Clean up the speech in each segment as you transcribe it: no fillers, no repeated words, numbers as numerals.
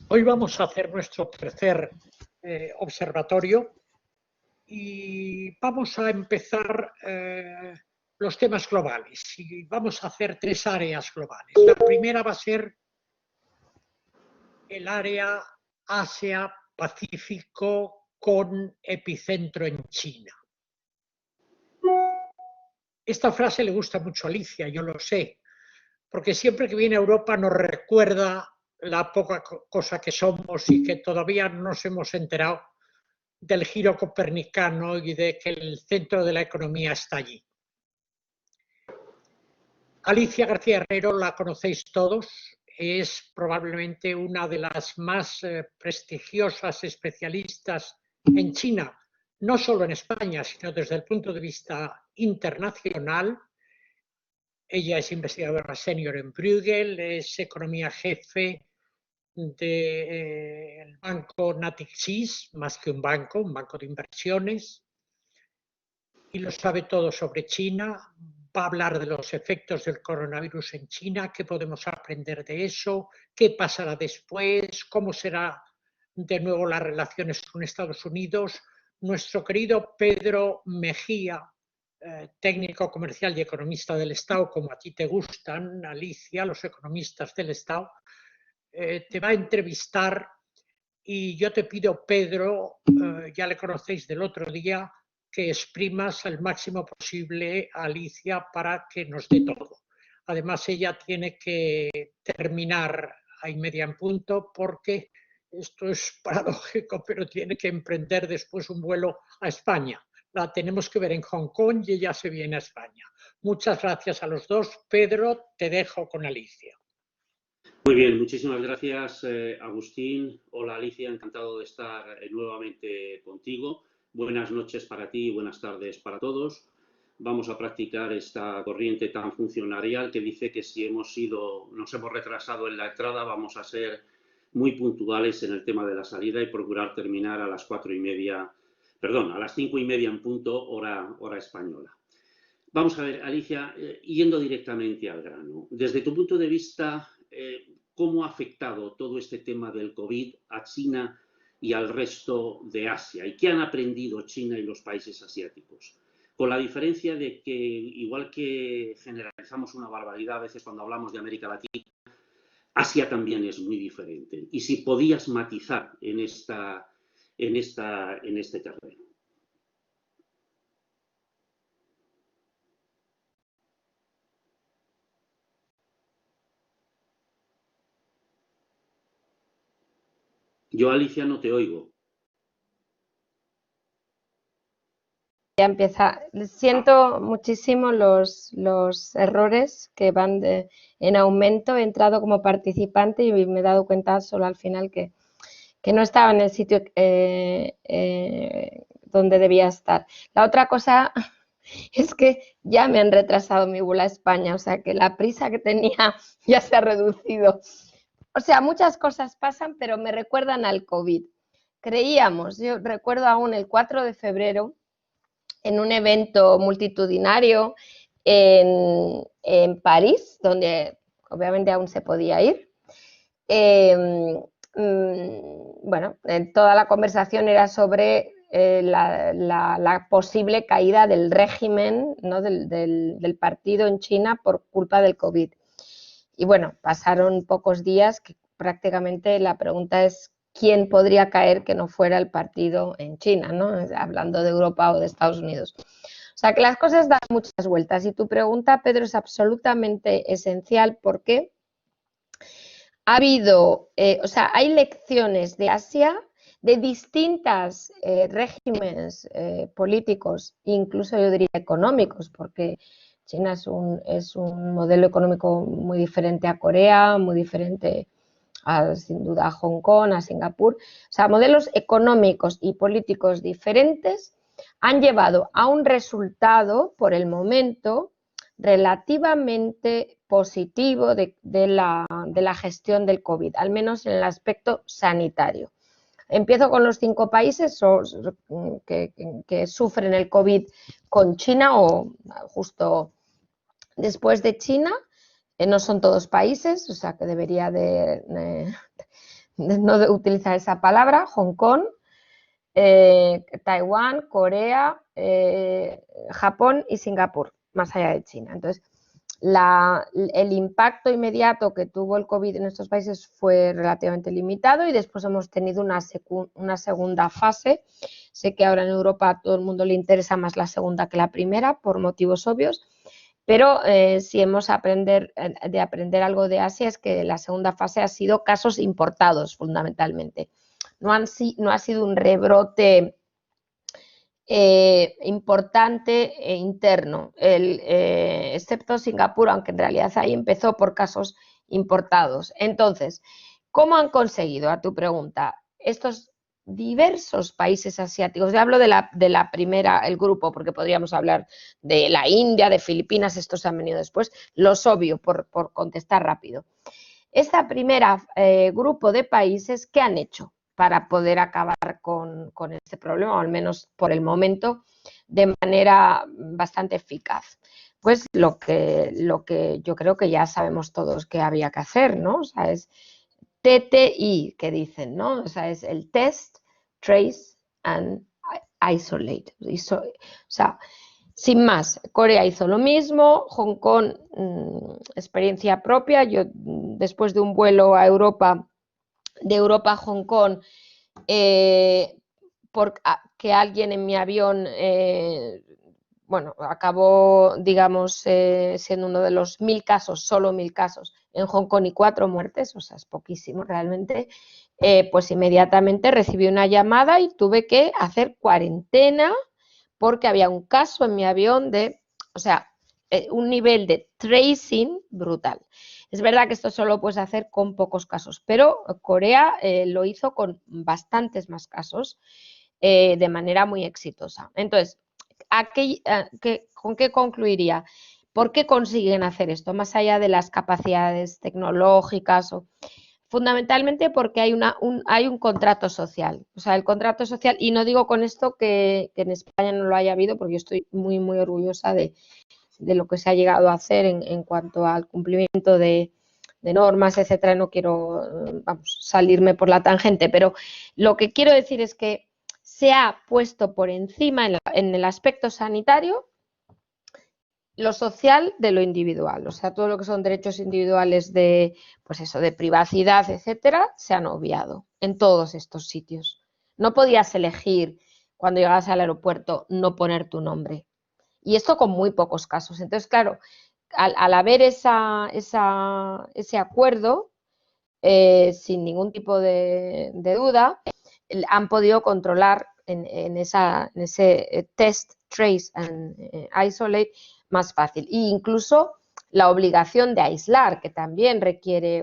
Hoy vamos a hacer nuestro tercer observatorio y vamos a empezar los temas globales. Y vamos a hacer tres áreas globales. La primera va a ser el área Asia-Pacífico con epicentro en China. Esta frase le gusta mucho a Alicia, yo lo sé, porque siempre que viene a Europa nos recuerda la poca cosa que somos y que todavía no nos hemos enterado del giro copernicano y de que el centro de la economía está allí. Alicia García Herrero la conocéis todos, es probablemente una de las más prestigiosas especialistas en China, no solo en España, sino desde el punto de vista internacional. Ella es investigadora senior en Bruegel, es economía jefe del banco Natixis, más que un banco de inversiones, y lo sabe todo sobre China. Va a hablar de los efectos del coronavirus en China, qué podemos aprender de eso, qué pasará después, cómo será de nuevo las relaciones con Estados Unidos. Nuestro querido Pedro Mejía, técnico comercial y economista del Estado, como a ti te gustan, Alicia, los economistas del Estado, te va a entrevistar y yo te pido, Pedro, ya le conocéis del otro día, que exprimas al máximo posible a Alicia para que nos dé todo. Además, ella tiene que terminar a 1:30 en punto porque esto es paradójico, pero tiene que emprender después un vuelo a España. La tenemos que ver en Hong Kong y ella se viene a España. Muchas gracias a los dos. Pedro, te dejo con Alicia. Muy bien, muchísimas gracias, Agustín. Hola, Alicia, encantado de estar nuevamente contigo. Buenas noches para ti y buenas tardes para todos. Vamos a practicar esta corriente tan funcionarial que dice que si nos hemos retrasado en la entrada, vamos a ser muy puntuales en el tema de la salida y procurar terminar a las 5:30 en punto, hora española. Vamos a ver, Alicia, yendo directamente al grano. Desde tu punto de vista, ¿cómo ha afectado todo este tema del COVID a China y al resto de Asia? ¿Y qué han aprendido China y los países asiáticos? Con la diferencia de que, igual que generalizamos una barbaridad a veces cuando hablamos de América Latina, Asia también es muy diferente. Y si podías matizar en este terreno. Yo, Alicia, no te oigo. Ya empieza. Siento muchísimo los errores que van en aumento. He entrado como participante y me he dado cuenta solo al final que no estaba en el sitio donde debía estar. La otra cosa es que ya me han retrasado mi vuelo a España, o sea que la prisa que tenía ya se ha reducido. O sea, muchas cosas pasan, pero me recuerdan al COVID. Yo recuerdo aún el 4 de febrero, en un evento multitudinario en París, donde obviamente aún se podía ir. Bueno, toda la conversación era sobre la posible caída del régimen, ¿no? del partido en China por culpa del COVID. Y bueno, pasaron pocos días que prácticamente la pregunta es quién podría caer que no fuera el partido en China, ¿no? Hablando de Europa o de Estados Unidos. O sea que las cosas dan muchas vueltas y tu pregunta, Pedro, es absolutamente esencial porque ha habido, hay lecciones de Asia de distintos regímenes políticos, incluso yo diría económicos, porque China es un modelo económico muy diferente a Corea, muy diferente sin duda a Hong Kong, a Singapur. O sea, modelos económicos y políticos diferentes han llevado a un resultado, por el momento, relativamente positivo de la gestión del COVID, al menos en el aspecto sanitario. Empiezo con los 5 países que sufren el COVID con China o justo después de China. No son todos países, o sea que debería de no de utilizar esa palabra, Hong Kong, Taiwán, Corea, Japón y Singapur, más allá de China. Entonces, el impacto inmediato que tuvo el COVID en estos países fue relativamente limitado y después hemos tenido una segunda fase. Sé que ahora en Europa a todo el mundo le interesa más la segunda que la primera, por motivos obvios, pero si hemos de aprender algo de Asia es que la segunda fase ha sido casos importados fundamentalmente. No ha sido un rebrote importante e interno, excepto Singapur, aunque en realidad ahí empezó por casos importados. Entonces, ¿cómo han conseguido, a tu pregunta, estos diversos países asiáticos? Yo hablo de la primera, el grupo, porque podríamos hablar de la India, de Filipinas, estos han venido después, los obvio, por contestar rápido. Esta primera grupo de países, ¿qué han hecho para poder acabar con este problema, o al menos por el momento, de manera bastante eficaz? Pues lo que yo creo que ya sabemos todos que había que hacer, ¿no? O sea, es TTI, que dicen, ¿no? O sea, es el Test, Trace and Isolate. O sea, sin más, Corea hizo lo mismo, Hong Kong, experiencia propia. Yo, después de un vuelo a Europa, de Europa a Hong Kong, porque alguien en mi avión, bueno, acabó, digamos, siendo uno de los 1000 casos, solo 1000 casos en Hong Kong y 4 muertes, o sea, es poquísimo realmente. Pues inmediatamente recibí una llamada y tuve que hacer cuarentena porque había un caso en mi avión o sea, un nivel de tracing brutal. Es verdad que esto solo lo puedes hacer con pocos casos, pero Corea lo hizo con bastantes más casos de manera muy exitosa. Entonces, ¿con qué concluiría? ¿Por qué consiguen hacer esto? Más allá de las capacidades tecnológicas, fundamentalmente porque hay un contrato social. O sea, el contrato social, y no digo con esto que en España no lo haya habido, porque yo estoy muy, muy orgullosa de lo que se ha llegado a hacer en cuanto al cumplimiento de normas, etcétera. No quiero, salirme por la tangente, pero lo que quiero decir es que se ha puesto por encima en el aspecto sanitario lo social de lo individual. O sea, todo lo que son derechos individuales de, pues eso, de privacidad, etcétera, se han obviado en todos estos sitios. No podías elegir cuando llegabas al aeropuerto no poner tu nombre. Y esto con muy pocos casos. Entonces, claro, al haber ese acuerdo, sin ningún tipo de duda, han podido controlar en ese test, trace and isolate más fácil. E incluso la obligación de aislar, que también requiere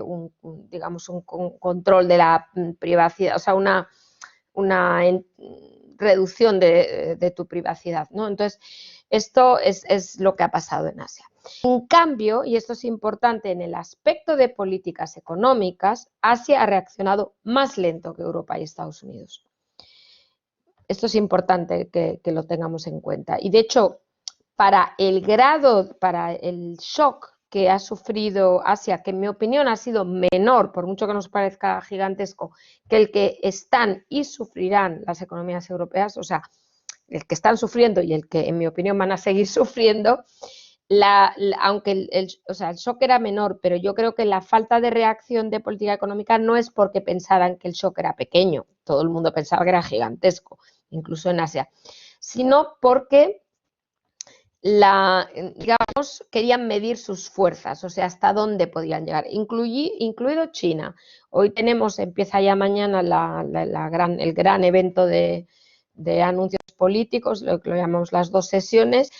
digamos, un control de la privacidad, o sea, una reducción de tu privacidad, ¿no? Entonces, esto es lo que ha pasado en Asia. En cambio, y esto es importante, en el aspecto de políticas económicas, Asia ha reaccionado más lento que Europa y Estados Unidos. Esto es importante que lo tengamos en cuenta. Y de hecho, para el shock que ha sufrido Asia, que en mi opinión ha sido menor, por mucho que nos parezca gigantesco, que el que están y sufrirán las economías europeas, o sea, el que están sufriendo y el que en mi opinión van a seguir sufriendo, aunque el shock era menor, pero yo creo que la falta de reacción de política económica no es porque pensaran que el shock era pequeño, todo el mundo pensaba que era gigantesco, incluso en Asia, sino porque digamos, querían medir sus fuerzas, o sea, hasta dónde podían llegar, incluido China. Hoy empieza ya mañana el gran evento de anuncios políticos, lo que lo llamamos las 2 sesiones,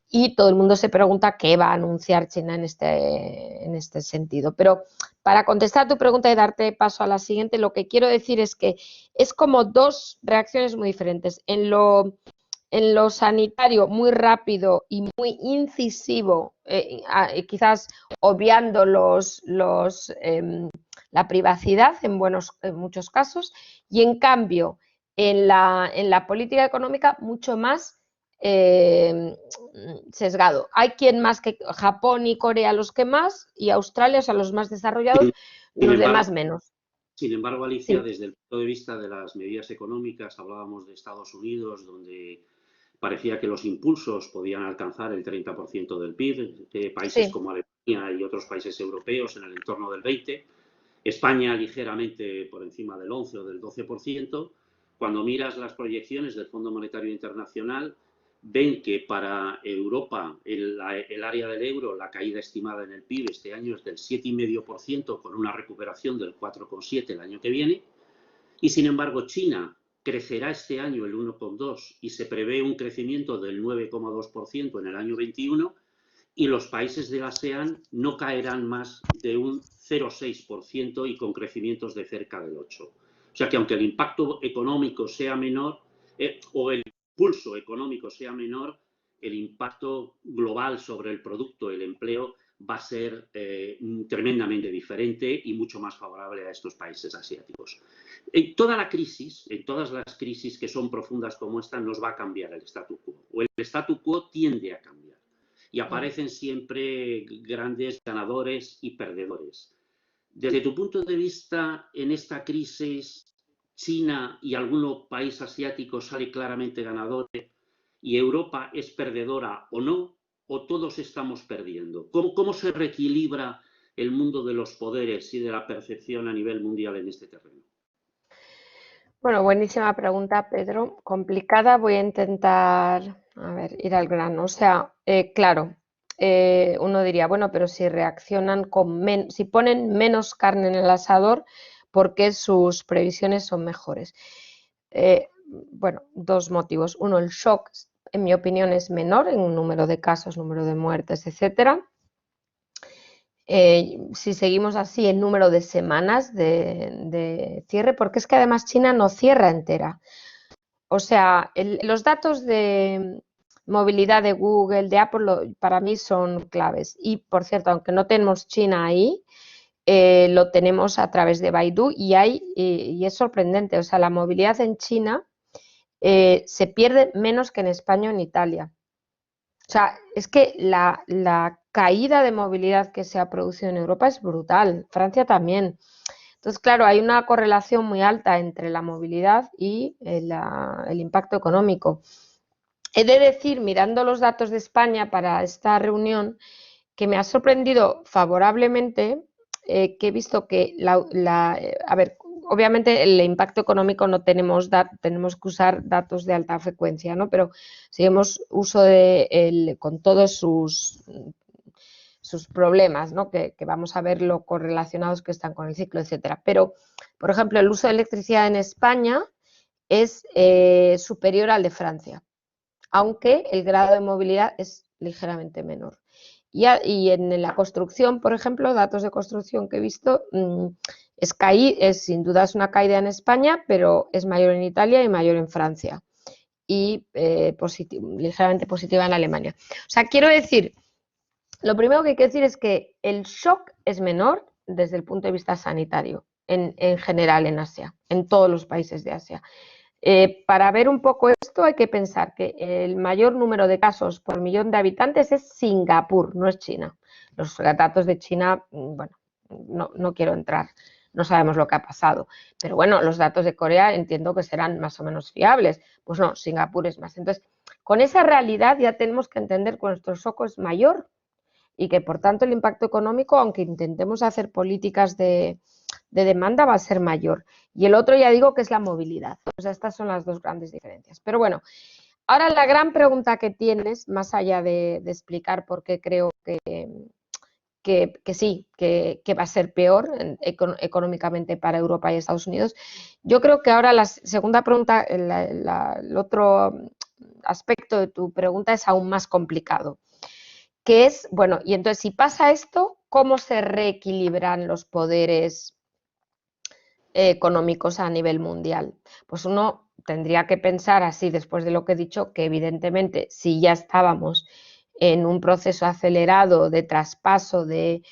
y todo el mundo se pregunta qué va a anunciar China en este sentido. Pero para contestar a tu pregunta y darte paso a la siguiente, lo que quiero decir es que es como 2 reacciones muy diferentes. En lo sanitario, muy rápido y muy incisivo, quizás obviando la privacidad en muchos casos, y en cambio en la política económica mucho más sesgado. Hay quien más que Japón y Corea los que más, y Australia, o sea, los más desarrollados, los demás menos. Sin embargo, Alicia, Sí, desde el punto de vista de las medidas económicas, hablábamos de Estados Unidos, donde parecía que los impulsos podían alcanzar el 30% del PIB, países sí. como Alemania y otros países europeos en el entorno del 20%, España ligeramente por encima del 11 o del 12%. Cuando miras las proyecciones del Fondo Monetario Internacional, ven que para Europa, el área del euro, la caída estimada en el PIB este año es del 7,5%, con una recuperación del 4,7% el año que viene. Y sin embargo, China crecerá este año el 1,2% y se prevé un crecimiento del 9,2% en el año 21, y los países de la ASEAN no caerán más de un 0,6% y con crecimientos de cerca del 8%. O sea que aunque el impacto económico sea menor, o el impulso económico sea menor, el impacto global sobre el producto, el empleo, va a ser tremendamente diferente y mucho más favorable a estos países asiáticos. En toda la crisis, en todas las crisis que son profundas como esta, nos va a cambiar el statu quo, o el statu quo tiende a cambiar. Y aparecen siempre grandes ganadores y perdedores. Desde tu punto de vista, en esta crisis, China y algún país asiático sale claramente ganador y Europa es perdedora o no, o todos estamos perdiendo. ¿Cómo se reequilibra el mundo de los poderes y de la percepción a nivel mundial en este terreno? Bueno, buenísima pregunta, Pedro. Complicada, voy a intentar, a ver, ir al grano. O sea, claro, uno diría, bueno, pero si reaccionan si ponen menos carne en el asador, ¿por qué sus previsiones son mejores? Bueno, dos motivos. Uno, el shock, en mi opinión, es menor en número de casos, número de muertes, etcétera. Si seguimos así, el número de semanas de cierre, porque es que además China no cierra entera. O sea, los datos de movilidad de Google, de Apple, para mí son claves. Y, por cierto, aunque no tenemos China ahí, lo tenemos a través de Baidu y es sorprendente. O sea, la movilidad en China se pierde menos que en España o en Italia. O sea, es que la caída de movilidad que se ha producido en Europa es brutal, Francia también. Entonces, claro, hay una correlación muy alta entre la movilidad y el impacto económico. He de decir, mirando los datos de España para esta reunión, que me ha sorprendido favorablemente, que he visto que, a ver, obviamente el impacto económico no tenemos que usar datos de alta frecuencia, ¿no? Pero si hemos uso con todos sus problemas, ¿no? Que vamos a ver lo correlacionados que están con el ciclo, etcétera. Pero, por ejemplo, el uso de electricidad en España es superior al de Francia, aunque el grado de movilidad es ligeramente menor. Y en la construcción, por ejemplo, datos de construcción que he visto, sin duda es una caída en España, pero es mayor en Italia y mayor en Francia. Y ligeramente positiva en Alemania. O sea, quiero decir, lo primero que hay que decir es que el shock es menor desde el punto de vista sanitario, en general en Asia, en todos los países de Asia. Para ver un poco esto hay que pensar que el mayor número de casos por millón de habitantes es Singapur, no es China. Los datos de China, bueno, no quiero entrar, no sabemos lo que ha pasado. Pero bueno, los datos de Corea entiendo que serán más o menos fiables. Pues no, Singapur es más. Entonces, con esa realidad ya tenemos que entender que nuestro shock es mayor y que por tanto el impacto económico, aunque intentemos hacer políticas de demanda, va a ser mayor. Y el otro ya digo que es la movilidad. O sea, estas son las dos grandes diferencias. Pero bueno, ahora la gran pregunta que tienes, más allá de explicar por qué creo que sí, que va a ser peor económicamente para Europa y Estados Unidos, yo creo que ahora la segunda pregunta, el otro aspecto de tu pregunta es aún más complicado, que es, bueno, y entonces si pasa esto, ¿cómo se reequilibran los poderes económicos a nivel mundial? Pues uno tendría que pensar así, después de lo que he dicho, que evidentemente si ya estábamos en un proceso acelerado de traspaso de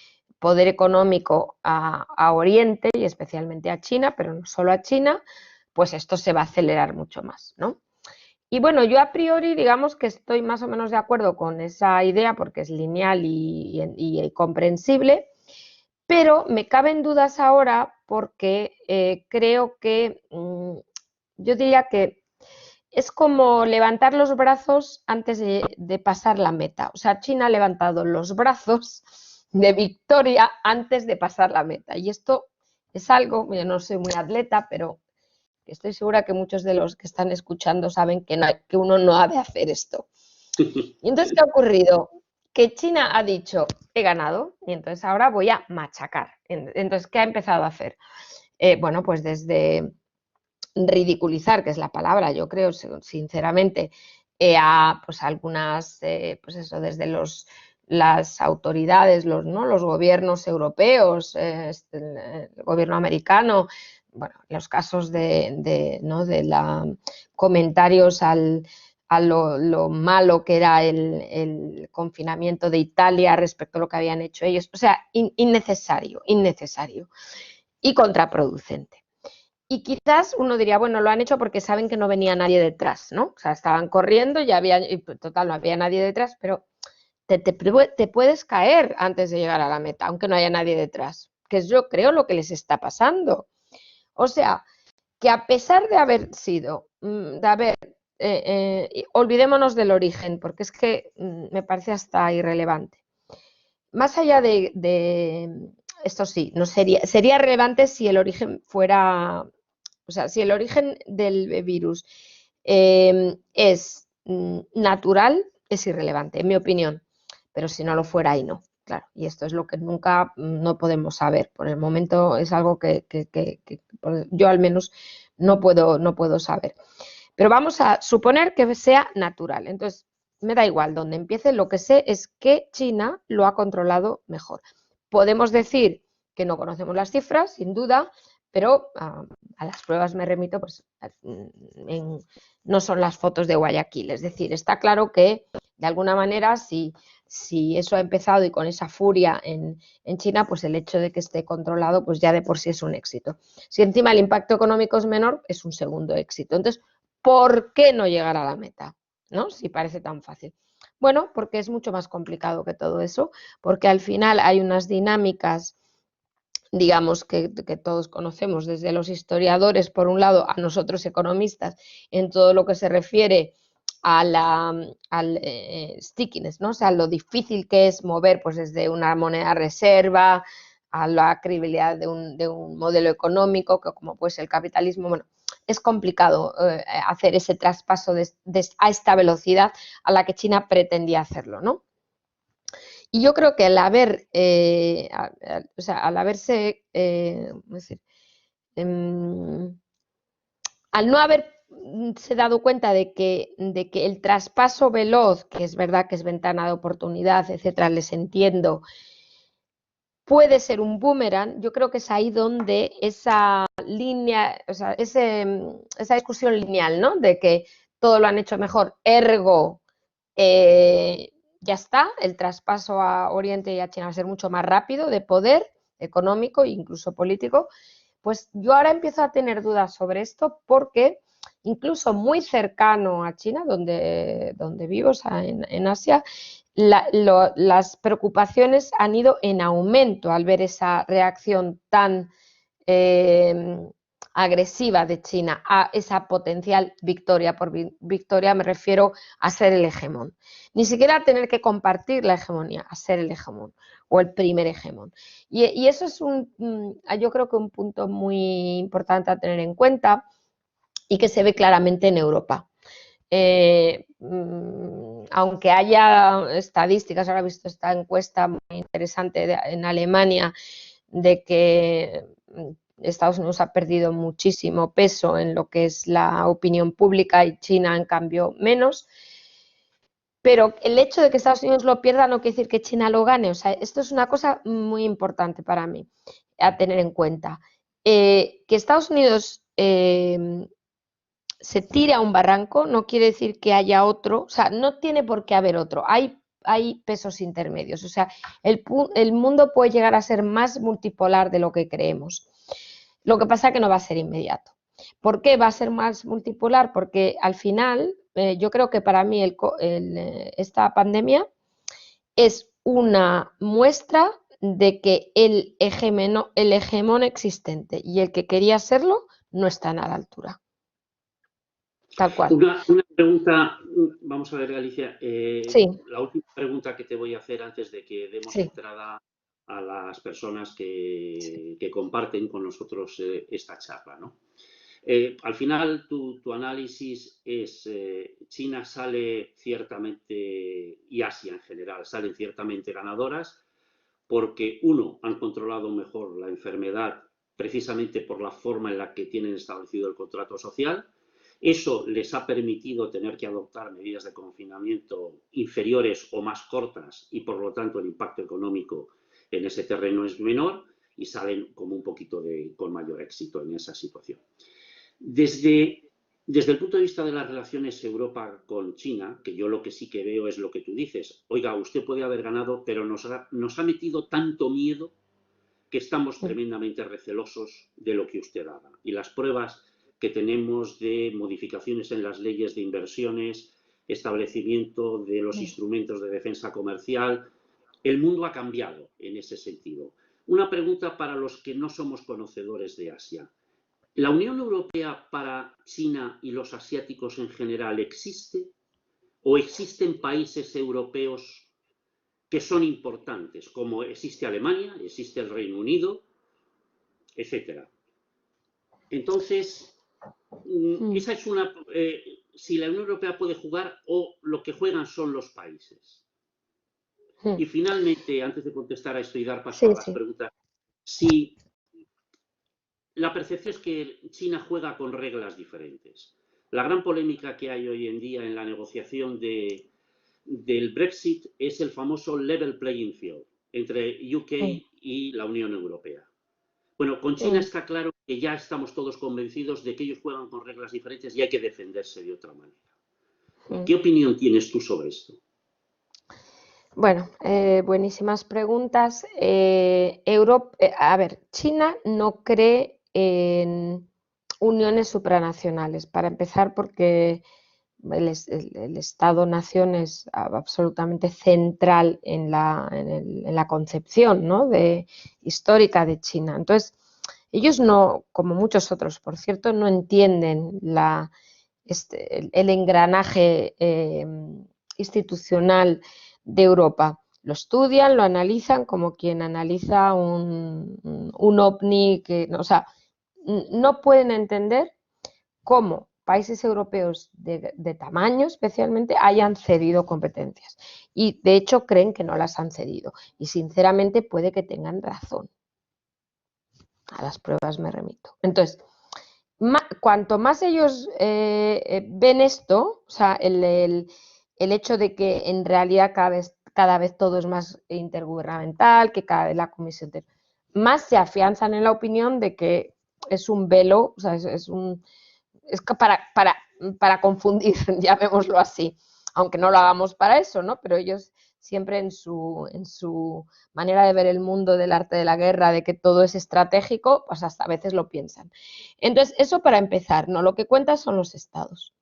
poder económico a Oriente y especialmente a China, pero no solo a China, pues esto se va a acelerar mucho más, ¿no? Y bueno, yo a priori digamos que estoy más o menos de acuerdo con esa idea porque es lineal y comprensible, Pero me caben dudas ahora porque creo que, yo diría que es como levantar los brazos antes de pasar la meta. O sea, China ha levantado los brazos de victoria antes de pasar la meta. Y esto es algo, yo no soy muy atleta, pero estoy segura que muchos de los que están escuchando saben que, que uno no ha de hacer esto. Y entonces, ¿qué ha ocurrido? Que China ha dicho, he ganado, y entonces ahora voy a machacar. Entonces, ¿qué ha empezado a hacer? Bueno, pues desde ridiculizar, que es la palabra, yo creo, sinceramente, a pues algunas, pues eso, desde las autoridades, los gobiernos europeos, el gobierno americano, bueno, los casos de comentarios a lo malo que era el confinamiento de Italia respecto a lo que habían hecho ellos, o sea, innecesario y contraproducente. Y quizás uno diría, bueno, lo han hecho porque saben que no venía nadie detrás, ¿no? O sea, estaban corriendo, y total, no había nadie detrás, pero te puedes caer antes de llegar a la meta, aunque no haya nadie detrás, que es yo creo lo que les está pasando. O sea, que a pesar de haber sido, olvidémonos del origen, porque es que me parece hasta irrelevante. Más allá de esto sí, no sería relevante si el origen fuera, o sea, si el origen del virus es natural, es irrelevante, en mi opinión, pero si no lo fuera, ahí no, claro, y esto es lo que nunca no podemos saber. Por el momento es algo que yo al menos no puedo saber. Pero vamos a suponer que sea natural. Entonces, me da igual dónde empiece, lo que sé es que China lo ha controlado mejor. Podemos decir que no conocemos las cifras, sin duda, pero a las pruebas me remito, pues no son las fotos de Guayaquil. Es decir, está claro que de alguna manera si eso ha empezado y con esa furia en China, pues el hecho de que esté controlado, pues ya de por sí es un éxito. Si encima el impacto económico es menor, es un segundo éxito. Entonces, ¿por qué no llegar a la meta? ¿No? Si parece tan fácil. Bueno, porque es mucho más complicado que todo eso, porque al final hay unas dinámicas, digamos, que todos conocemos desde los historiadores, por un lado, a nosotros economistas, en todo lo que se refiere al stickiness, ¿no? O sea, lo difícil que es mover pues desde una moneda reserva a la credibilidad de un modelo económico, que como pues el capitalismo, bueno, es complicado hacer ese traspaso a esta velocidad a la que China pretendía hacerlo, ¿no? Y yo creo que al haberse, al no haberse dado cuenta de que el traspaso veloz, que es verdad que es ventana de oportunidad, etcétera, les entiendo, puede ser un boomerang, yo creo que es ahí donde esa línea, o sea, esa discusión lineal, ¿no? De que todo lo han hecho mejor, ergo, ya está, el traspaso a Oriente y a China va a ser mucho más rápido de poder económico e incluso político. Pues yo ahora empiezo a tener dudas sobre esto porque incluso muy cercano a China, donde vivo, o sea, en Asia, las preocupaciones han ido en aumento al ver esa reacción tan agresiva de China a esa potencial victoria. Por victoria me refiero a ser el hegemón. Ni siquiera a tener que compartir la hegemonía, a ser el hegemón o el primer hegemón. Y eso es yo creo que un punto muy importante a tener en cuenta y que se ve claramente en Europa. Aunque haya estadísticas, ahora he visto esta encuesta muy interesante en Alemania de que Estados Unidos ha perdido muchísimo peso en lo que es la opinión pública y China, en cambio, menos. Pero el hecho de que Estados Unidos lo pierda no quiere decir que China lo gane. O sea, esto es una cosa muy importante para mí a tener en cuenta. Que Estados Unidos se tire a un barranco no quiere decir que haya otro, o sea, no tiene por qué haber otro. Hay pesos intermedios. O sea, el mundo puede llegar a ser más multipolar de lo que creemos. Lo que pasa es que no va a ser inmediato. ¿Por qué va a ser más multipolar? Porque al final, yo creo que para mí esta pandemia es una muestra de que el hegemón existente y el que quería serlo no están a la altura. Tal cual. Una pregunta, vamos a ver, Alicia, Sí. la última pregunta que te voy a hacer antes de que demos Sí. entrada a las personas que comparten con nosotros esta charla, ¿no? Al final, tu análisis es China sale ciertamente, y Asia en general, salen ciertamente ganadoras porque, uno, han controlado mejor la enfermedad precisamente por la forma en la que tienen establecido el contrato social. Eso les ha permitido tener que adoptar medidas de confinamiento inferiores o más cortas y, por lo tanto, el impacto económico en ese terreno es menor y salen como un poquito con mayor éxito en esa situación. Desde el punto de vista de las relaciones Europa con China, que yo lo que sí que veo es lo que tú dices, oiga, usted puede haber ganado, pero nos ha metido tanto miedo que estamos tremendamente recelosos de lo que usted haga. Y las pruebas que tenemos de modificaciones en las leyes de inversiones, establecimiento de los instrumentos de defensa comercial, el mundo ha cambiado en ese sentido. Una pregunta para los que no somos conocedores de Asia. ¿La Unión Europea para China y los asiáticos en general existe? ¿O existen países europeos que son importantes, como existe Alemania, existe el Reino Unido, etcétera? Entonces, esa es una... si la Unión Europea puede jugar o lo que juegan son los países. Y finalmente, antes de contestar a esto y dar paso a las preguntas, si la percepción es que China juega con reglas diferentes. La gran polémica que hay hoy en día en la negociación del Brexit es el famoso level playing field entre UK y la Unión Europea. Bueno, con China está claro que ya estamos todos convencidos de que ellos juegan con reglas diferentes y hay que defenderse de otra manera. ¿Qué opinión tienes tú sobre esto? Bueno, buenísimas preguntas. A ver, China no cree en uniones supranacionales, para empezar, porque el Estado-nación es absolutamente central en la concepción, ¿no?, histórica de China. Entonces, ellos no, como muchos otros, por cierto, no entienden el engranaje institucional de Europa. Lo estudian, lo analizan como quien analiza un ovni, o sea, no pueden entender cómo países europeos de tamaño especialmente hayan cedido competencias. Y de hecho creen que no las han cedido. Y sinceramente puede que tengan razón. A las pruebas me remito. Entonces, cuanto más ellos ven esto, o sea, el hecho de que en realidad cada vez todo es más intergubernamental, que cada vez la Comisión más se afianzan en la opinión de que es un velo, o sea, es para confundir, llamémoslo así, aunque no lo hagamos para eso, ¿no? Pero ellos siempre en su manera de ver el mundo del arte de la guerra, de que todo es estratégico, pues hasta a veces lo piensan. Entonces, eso para empezar, ¿no? Lo que cuenta son los estados.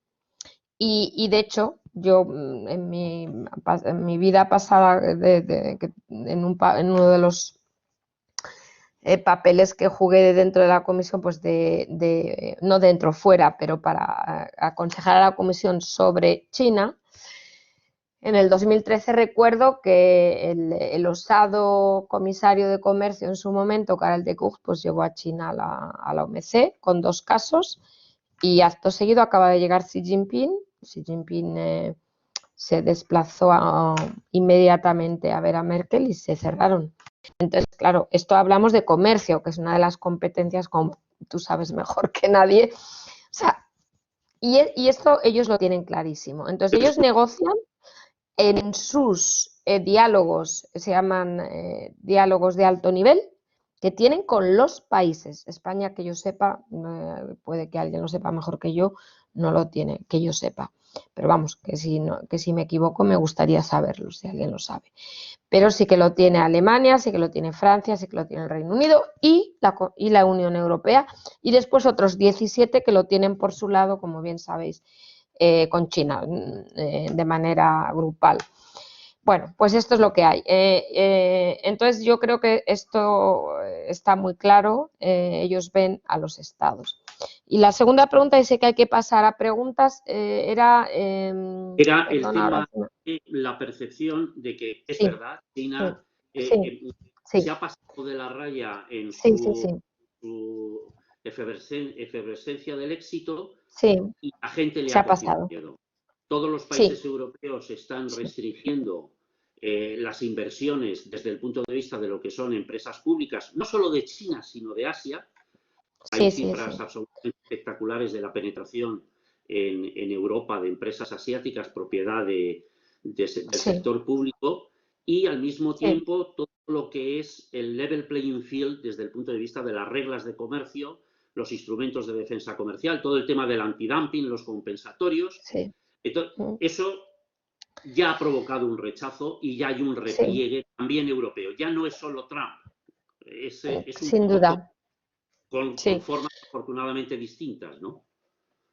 Y de hecho, yo en mi vida pasada, en uno de los papeles que jugué dentro de la comisión, pues no dentro, fuera, pero para aconsejar a la comisión sobre China. En el 2013 recuerdo que el osado comisario de comercio en su momento, Karel de Gucht, pues llevó a China a la OMC con 2 casos y acto seguido acaba de llegar Xi Jinping. Xi Jinping se desplazó inmediatamente a ver a Merkel y se cerraron. Entonces, claro, esto hablamos de comercio, que es una de las competencias, como tú sabes mejor que nadie. O sea, y esto ellos lo tienen clarísimo. Entonces, ellos negocian en sus diálogos, se llaman diálogos de alto nivel, que tienen con los países. España, que yo sepa, puede que alguien lo sepa mejor que yo, no lo tiene, que yo sepa. Pero vamos, que si me equivoco me gustaría saberlo, si alguien lo sabe. Pero sí que lo tiene Alemania, sí que lo tiene Francia, sí que lo tiene el Reino Unido y la Unión Europea. Y después otros 17 que lo tienen por su lado, como bien sabéis, con China, de manera grupal. Bueno, pues esto es lo que hay. Entonces yo creo que esto está muy claro, ellos ven a los estados. Y la segunda pregunta, y sé que hay que pasar a preguntas, era... Era el perdón, ahora tema de la percepción de que es sí, verdad, China sí, se sí, ha pasado de la raya en sí, sí, su, sí, su efervescencia del éxito sí, y la gente le se ha ha cogido pasado. miedo. Todos los Sí, países europeos están sí, restringiendo las inversiones desde el punto de vista de lo que son empresas públicas, no solo de China, sino de Asia. Hay sí, sí, sí, cifras absolutamente espectaculares de la penetración en Europa de empresas asiáticas propiedad del sí, sector público y al mismo sí, tiempo todo lo que es el level playing field desde el punto de vista de las reglas de comercio, los instrumentos de defensa comercial, todo el tema del antidumping, los compensatorios. sí, Entonces, eso ya ha provocado un rechazo y ya hay un sí, repliegue también europeo. Ya no es solo Trump, es un sin poco duda. con Sí, formas afortunadamente distintas, ¿no?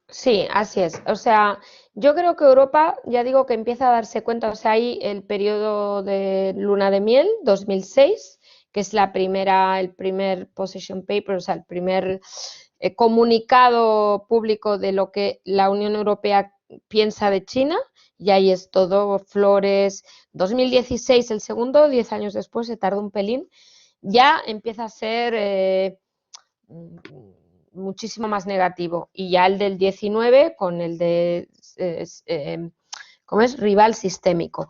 sí, así es. O sea, yo creo que Europa, ya digo que empieza a darse cuenta, o sea, hay el periodo de luna de miel, 2006, que es el primer position paper, o sea, el primer comunicado público de lo que la Unión Europea piensa de China, y ahí es todo flores. 2016 el segundo, 10 años después, se tardó un pelín, ya empieza a ser muchísimo más negativo. Y ya el del 19 con el de, ¿cómo es? Rival sistémico.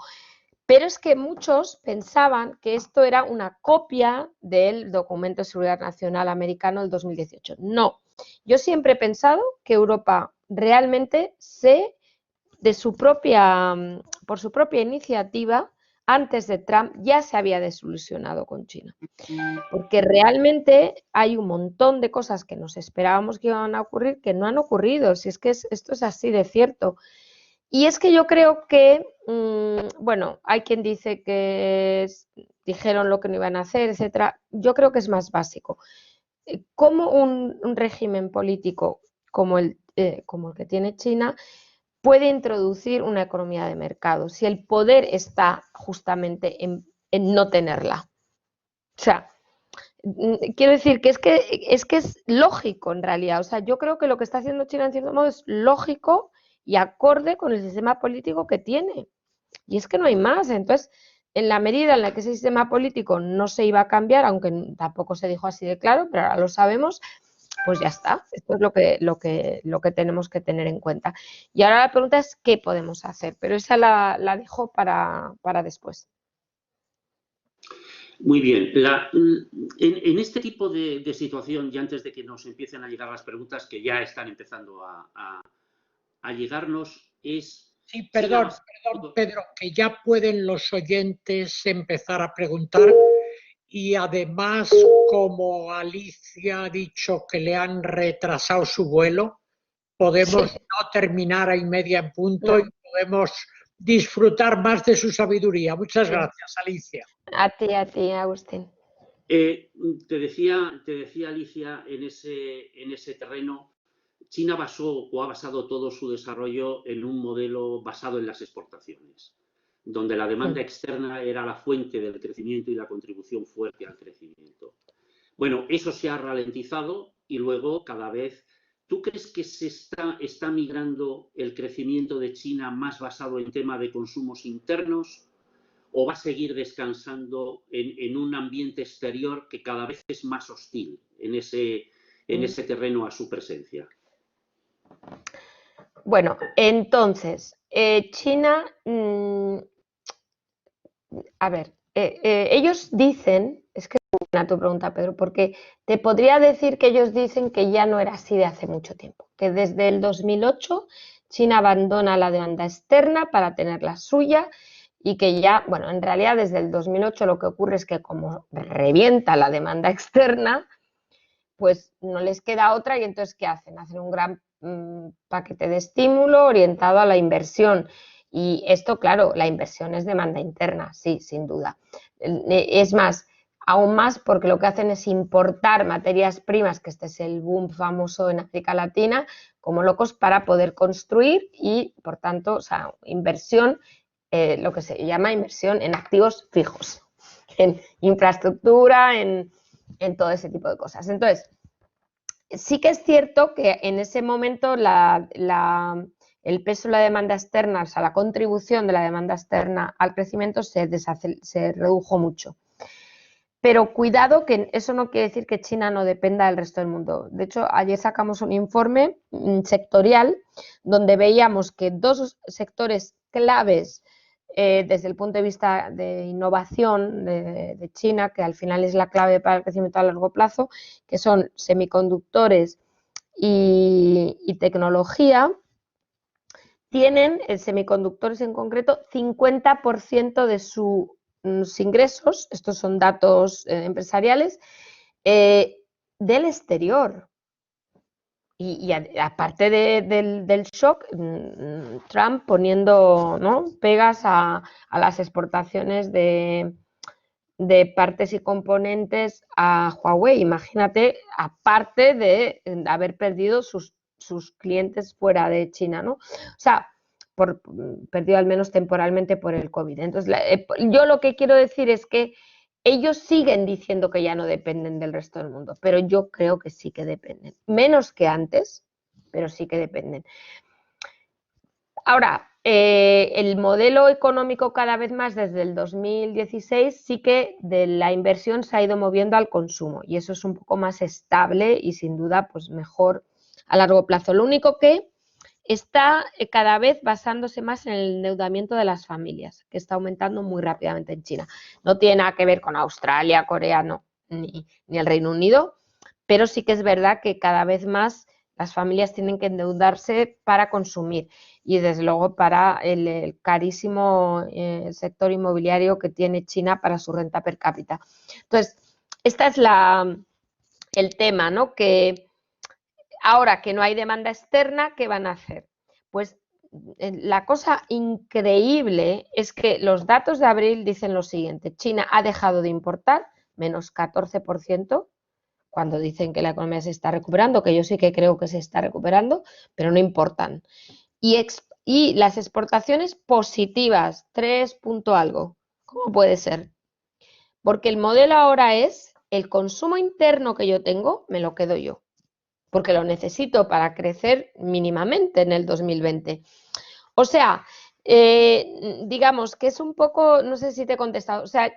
Pero es que muchos pensaban que esto era una copia del documento de seguridad nacional americano del 2018. No, yo siempre he pensado que Europa realmente por su propia iniciativa, antes de Trump, ya se había desilusionado con China. Porque realmente hay un montón de cosas que nos esperábamos que iban a ocurrir que no han ocurrido. Si es que esto es así de cierto. Y es que yo creo que, bueno, hay quien dice que dijeron lo que no iban a hacer, etcétera. Yo creo que es más básico. ¿Cómo un régimen político como el que tiene China puede introducir una economía de mercado si el poder está justamente en no tenerla? O sea, quiero decir que es lógico en realidad. O sea, yo creo que lo que está haciendo China en cierto modo es lógico y acorde con el sistema político que tiene. Y es que no hay más. Entonces, en la medida en la que ese sistema político no se iba a cambiar, aunque tampoco se dijo así de claro, pero ahora lo sabemos, pues ya está. Esto es lo que tenemos que tener en cuenta. Y ahora la pregunta es qué podemos hacer, pero esa la dejo para después. Muy bien. En este tipo de situación, y antes de que nos empiecen a llegar las preguntas que ya están empezando a llegarnos, es Sí, China perdón, Pedro, que ya pueden los oyentes empezar a preguntar y además, como Alicia ha dicho que le han retrasado su vuelo, podemos Sí, no terminar a 1:30 en punto y no, podemos disfrutar más de su sabiduría. Muchas sí. gracias, Alicia. A ti, Agustín. te decía Alicia, en ese terreno, China basó o ha basado todo su desarrollo en un modelo basado en las exportaciones, donde la demanda externa era la fuente del crecimiento y la contribución fuerte al crecimiento. Bueno, eso se ha ralentizado y luego cada vez... ¿Tú crees que se está migrando el crecimiento de China más basado en tema de consumos internos o va a seguir descansando en un ambiente exterior que cada vez es más hostil en ese terreno a su presencia? Bueno, entonces, China, a ver, ellos dicen, es que es buena tu pregunta, Pedro, porque te podría decir que ellos dicen que ya no era así de hace mucho tiempo, que desde el 2008 China abandona la demanda externa para tener la suya y que ya, bueno, en realidad desde el 2008 lo que ocurre es que como revienta la demanda externa, pues no les queda otra y entonces ¿qué hacen? Hacen un gran paquete de estímulo orientado a la inversión. Y esto, claro, la inversión es demanda interna, sí, sin duda. Es más, aún más porque lo que hacen es importar materias primas, que este es el boom famoso en América Latina, como locos para poder construir y, por tanto, o sea, inversión lo que se llama inversión en activos fijos, en infraestructura, en todo ese tipo de cosas. Entonces, sí que es cierto que en ese momento el peso de la demanda externa, o sea, la contribución de la demanda externa al crecimiento se redujo mucho. Pero cuidado, que eso no quiere decir que China no dependa del resto del mundo. De hecho, ayer sacamos un informe sectorial donde veíamos que dos sectores claves desde el punto de vista de innovación de China, que al final es la clave para el crecimiento a largo plazo, que son semiconductores y tecnología, tienen, semiconductores en concreto, 50% de sus ingresos, estos son datos empresariales, del exterior. Y aparte del shock, Trump poniendo, ¿no?, pegas a las exportaciones de partes y componentes a Huawei. Imagínate, aparte de haber perdido sus clientes fuera de China, ¿no? O sea, perdido al menos temporalmente por el COVID. Entonces, yo lo que quiero decir es que ellos siguen diciendo que ya no dependen del resto del mundo, pero yo creo que sí que dependen. Menos que antes, pero sí que dependen. Ahora, el modelo económico cada vez más desde el 2016 sí que de la inversión se ha ido moviendo al consumo y eso es un poco más estable y sin duda pues mejor a largo plazo. Lo único que está cada vez basándose más en el endeudamiento de las familias, que está aumentando muy rápidamente en China. No tiene nada que ver con Australia, Corea, no, ni el Reino Unido, pero sí que es verdad que cada vez más las familias tienen que endeudarse para consumir y desde luego para el carísimo sector inmobiliario que tiene China para su renta per cápita. Entonces, este es el tema, ¿no? Que ahora que no hay demanda externa, ¿qué van a hacer? Pues la cosa increíble es que los datos de abril dicen lo siguiente: China ha dejado de importar, menos 14%, cuando dicen que la economía se está recuperando, que yo sí que creo que se está recuperando, pero no importan. Y las exportaciones positivas, 3 punto algo. ¿Cómo puede ser? Porque el modelo ahora es el consumo interno que yo tengo, me lo quedo yo, porque lo necesito para crecer mínimamente en el 2020. O sea, digamos que es un poco, no sé si te he contestado, o sea,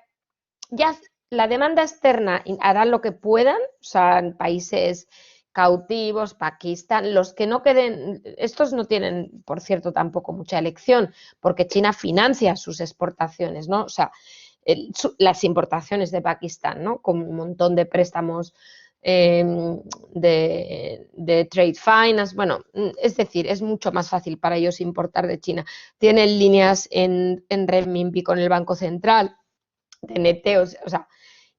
ya la demanda externa hará lo que puedan, o sea, en países cautivos, Pakistán, los que no queden, estos no tienen, por cierto, tampoco mucha elección, porque China financia sus exportaciones, ¿no? O sea, las importaciones de Pakistán, ¿no? Con un montón de préstamos de trade finance, bueno, es decir, es mucho más fácil para ellos importar de China. Tienen líneas en renminbi con el Banco Central, de neteos, o sea,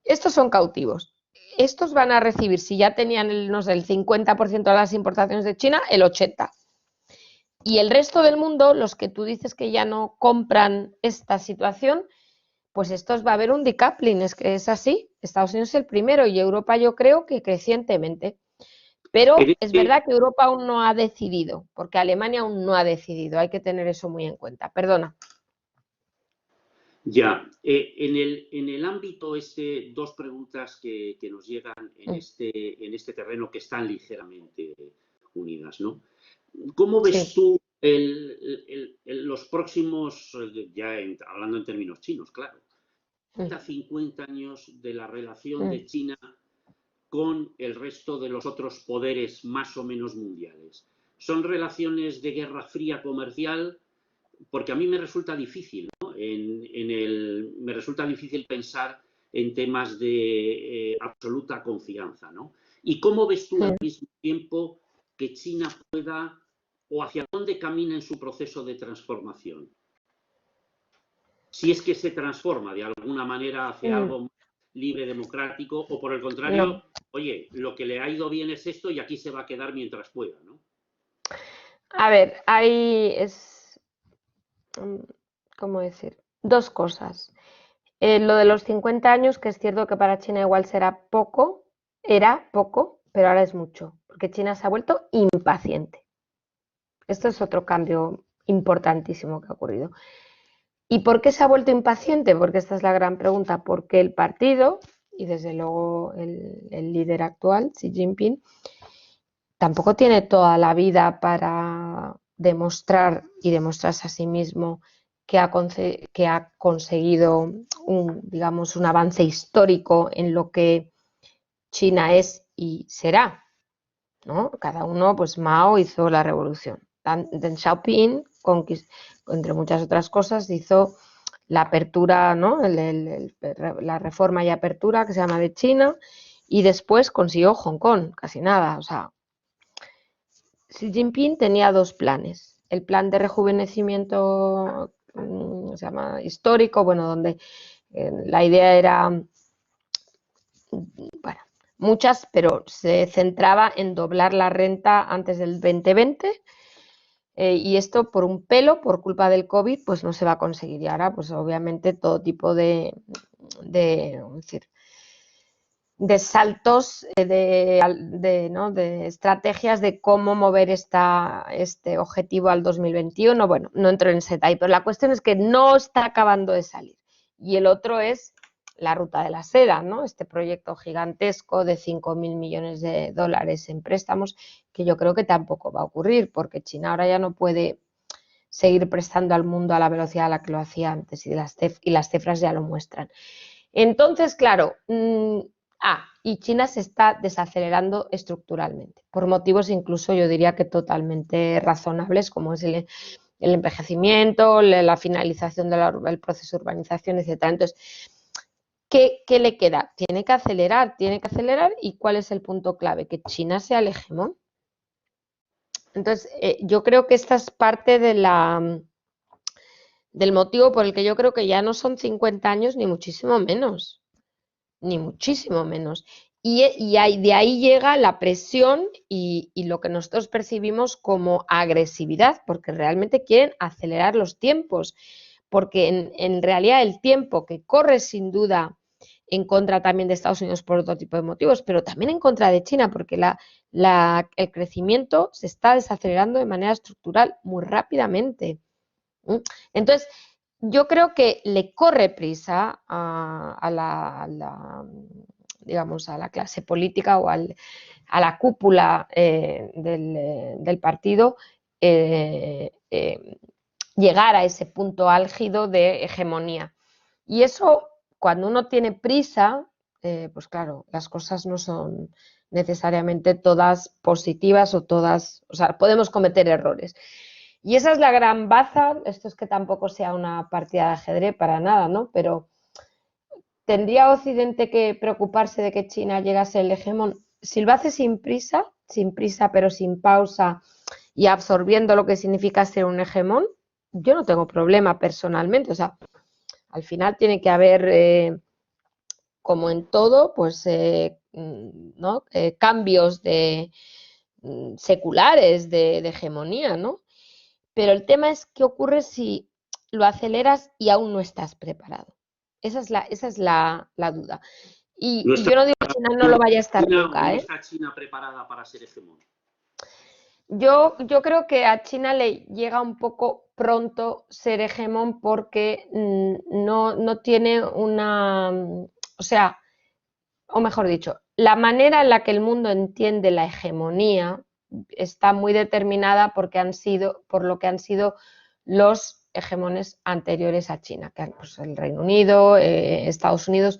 estos son cautivos. Estos van a recibir, si ya tenían no sé, el 50% de las importaciones de China, el 80%. Y el resto del mundo, los que tú dices que ya no compran esta situación, pues estos va a haber un decoupling, es que es así. Estados Unidos es el primero y Europa yo creo que crecientemente. Pero es verdad que Europa aún no ha decidido, porque Alemania aún no ha decidido, hay que tener eso muy en cuenta. Perdona. Ya, en el ámbito dos preguntas que nos llegan en este terreno que están ligeramente unidas, ¿no? ¿Cómo ves tú los próximos, ya hablando en términos chinos, claro, 50 años de la relación de China con el resto de los otros poderes más o menos mundiales? ¿Son relaciones de guerra fría comercial? Porque a mí me resulta difícil, ¿no? Me resulta difícil pensar en temas de absoluta confianza, ¿no? ¿Y cómo ves tú al mismo tiempo que China pueda, o hacia dónde camina en su proceso de transformación? Si es que se transforma de alguna manera hacia algo libre, democrático, o por el contrario, oye, lo que le ha ido bien es esto y aquí se va a quedar mientras pueda, ¿no? A ver, ¿cómo decir? Dos cosas. Lo de los 50 años, que es cierto que para China igual era poco, pero ahora es mucho, porque China se ha vuelto impaciente. Esto es otro cambio importantísimo que ha ocurrido. ¿Y por qué se ha vuelto impaciente? Porque esta es la gran pregunta. Porque el partido, y desde luego el líder actual, Xi Jinping, tampoco tiene toda la vida para demostrar y demostrarse a sí mismo que ha conseguido digamos, un avance histórico en lo que China es y será, ¿no? Cada uno, pues Mao hizo la revolución. Deng Xiaoping, entre muchas otras cosas, hizo la apertura, ¿no? La reforma y apertura que se llama de China, y después consiguió Hong Kong, casi nada. O sea, Xi Jinping tenía dos planes. El plan de rejuvenecimiento se llama histórico, bueno, donde la idea era, bueno, muchas, pero se centraba en doblar la renta antes del 2020, y esto por un pelo, por culpa del COVID, pues no se va a conseguir. Y ahora, pues obviamente todo tipo de saltos, de estrategias de cómo mover este objetivo al 2021. Bueno, no entro en ese detalle, pero la cuestión es que no está acabando de salir. Y el otro es la ruta de la seda, ¿no? Este proyecto gigantesco de 5.000 millones de dólares en préstamos, que yo creo que tampoco va a ocurrir, porque China ahora ya no puede seguir prestando al mundo a la velocidad a la que lo hacía antes, y las cifras ya lo muestran. Entonces, claro, y China se está desacelerando estructuralmente, por motivos incluso yo diría que totalmente razonables, como es el envejecimiento, la finalización del proceso de urbanización, etc. Entonces, ¿qué le queda? Tiene que acelerar, ¿y cuál es el punto clave? Que China sea el hegemón. Entonces, yo creo que esta es parte del motivo por el que yo creo que ya no son 50 años ni muchísimo menos. Ni muchísimo menos. Y de ahí llega la presión y lo que nosotros percibimos como agresividad, porque realmente quieren acelerar los tiempos, porque en realidad el tiempo que corre sin duda en contra también de Estados Unidos por otro tipo de motivos, pero también en contra de China, porque el crecimiento se está desacelerando de manera estructural muy rápidamente. Entonces, yo creo que le corre prisa a la clase política o a la cúpula del partido llegar a ese punto álgido de hegemonía. Y eso, cuando uno tiene prisa, pues claro, las cosas no son necesariamente todas positivas o sea, podemos cometer errores. Y esa es la gran baza. Esto es que tampoco sea una partida de ajedrez para nada, ¿no? Pero ¿tendría Occidente que preocuparse de que China llegase el hegemón? Si lo hace sin prisa pero sin pausa y absorbiendo lo que significa ser un hegemón, yo no tengo problema personalmente. O sea, al final tiene que haber, como en todo, pues ¿no? Cambios seculares de hegemonía, ¿no? Pero el tema es qué ocurre si lo aceleras y aún no estás preparado. Esa es la duda. Y yo no digo que China no lo vaya a estar nunca, ¿No está China preparada para ser hegemón? Yo creo que a China le llega un poco pronto ser hegemón porque no tiene o sea, o mejor dicho, la manera en la que el mundo entiende la hegemonía está muy determinada por lo que han sido los hegemones anteriores a China, que pues, el Reino Unido, Estados Unidos,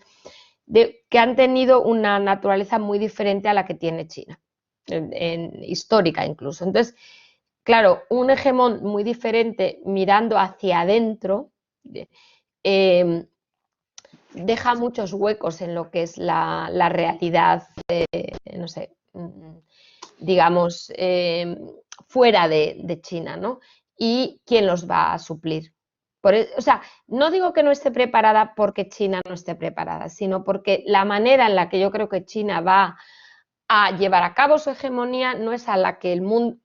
que han tenido una naturaleza muy diferente a la que tiene China, histórica incluso. Entonces, claro, un hegemón muy diferente mirando hacia adentro deja muchos huecos en lo que es la realidad, no sé, digamos, fuera de China, ¿no? ¿Y quién los va a suplir? O sea, no digo que no esté preparada porque China no esté preparada, sino porque la manera en la que yo creo que China va a llevar a cabo su hegemonía no es a la que el mundo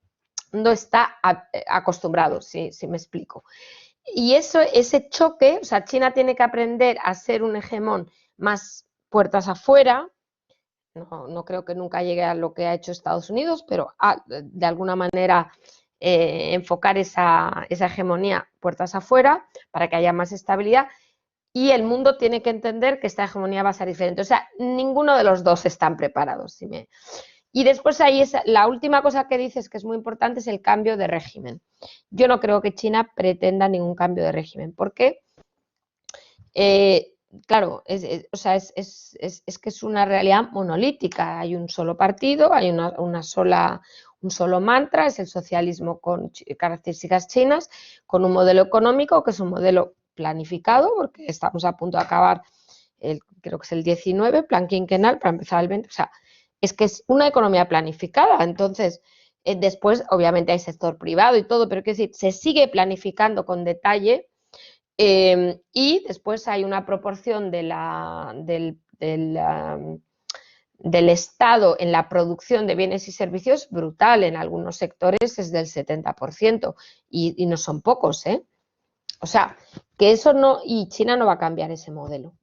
está acostumbrado, si me explico. Y ese choque, o sea, China tiene que aprender a ser un hegemón más puertas afuera. No creo que nunca llegue a lo que ha hecho Estados Unidos, pero de alguna manera enfocar esa hegemonía puertas afuera para que haya más estabilidad, y el mundo tiene que entender que esta hegemonía va a ser diferente. O sea, ninguno de los dos están preparados. Y después ahí la última cosa que dices, que es muy importante, es el cambio de régimen. Yo no creo que China pretenda ningún cambio de régimen, porque claro, es que es una realidad monolítica. Hay un solo partido, hay un solo mantra, es el socialismo con características chinas, con un modelo económico que es un modelo planificado, porque estamos a punto de acabar, creo que es el 19, plan quinquenal, para empezar el 20, o sea, es que es una economía planificada. Entonces, después obviamente hay sector privado y todo, pero quiero decir, se sigue planificando con detalle. Y después hay una proporción del Estado en la producción de bienes y servicios brutal. En algunos sectores es del 70%, y no son pocos, ¿eh? O sea, que eso no, y China no va a cambiar ese modelo.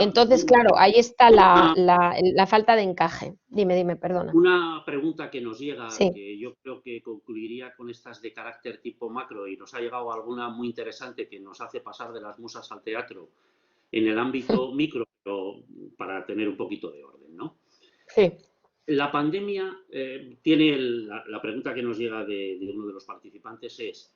Entonces, claro, ahí está la falta de encaje. Dime, perdona. Una pregunta que nos llega, sí, que yo creo que concluiría con estas de carácter tipo macro, y nos ha llegado alguna muy interesante que nos hace pasar de las musas al teatro en el ámbito micro, pero para tener un poquito de orden, ¿no? Sí. La pandemia tiene, la pregunta que nos llega de uno de los participantes es: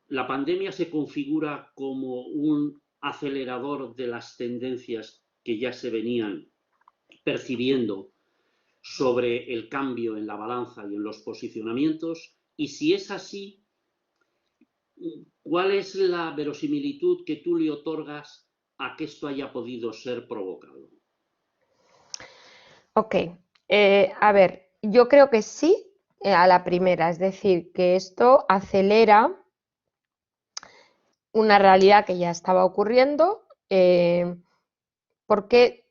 ¿la pandemia se configura como un acelerador de las tendencias que ya se venían percibiendo sobre el cambio en la balanza y en los posicionamientos? Y si es así, ¿cuál es la verosimilitud que tú le otorgas a que esto haya podido ser provocado? Ok, a ver, yo creo que sí, a la primera, es decir, que esto acelera una realidad que ya estaba ocurriendo, porque,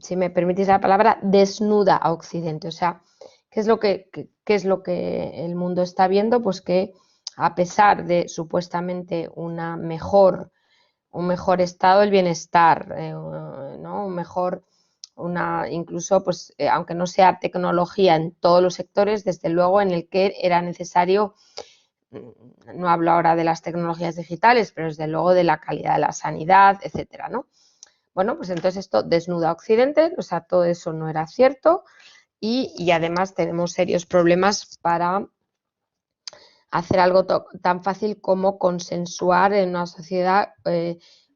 si me permitís la palabra, desnuda a Occidente. O sea, ¿qué es lo que el mundo está viendo? Pues que a pesar de supuestamente un mejor estado del bienestar, ¿no? Incluso, pues, aunque no sea tecnología en todos los sectores, desde luego en el que era necesario, no hablo ahora de las tecnologías digitales, pero desde luego de la calidad de la sanidad, etcétera, ¿no? Bueno, pues entonces esto desnuda a Occidente, o sea, todo eso no era cierto, y además tenemos serios problemas para hacer algo tan fácil como consensuar en una sociedad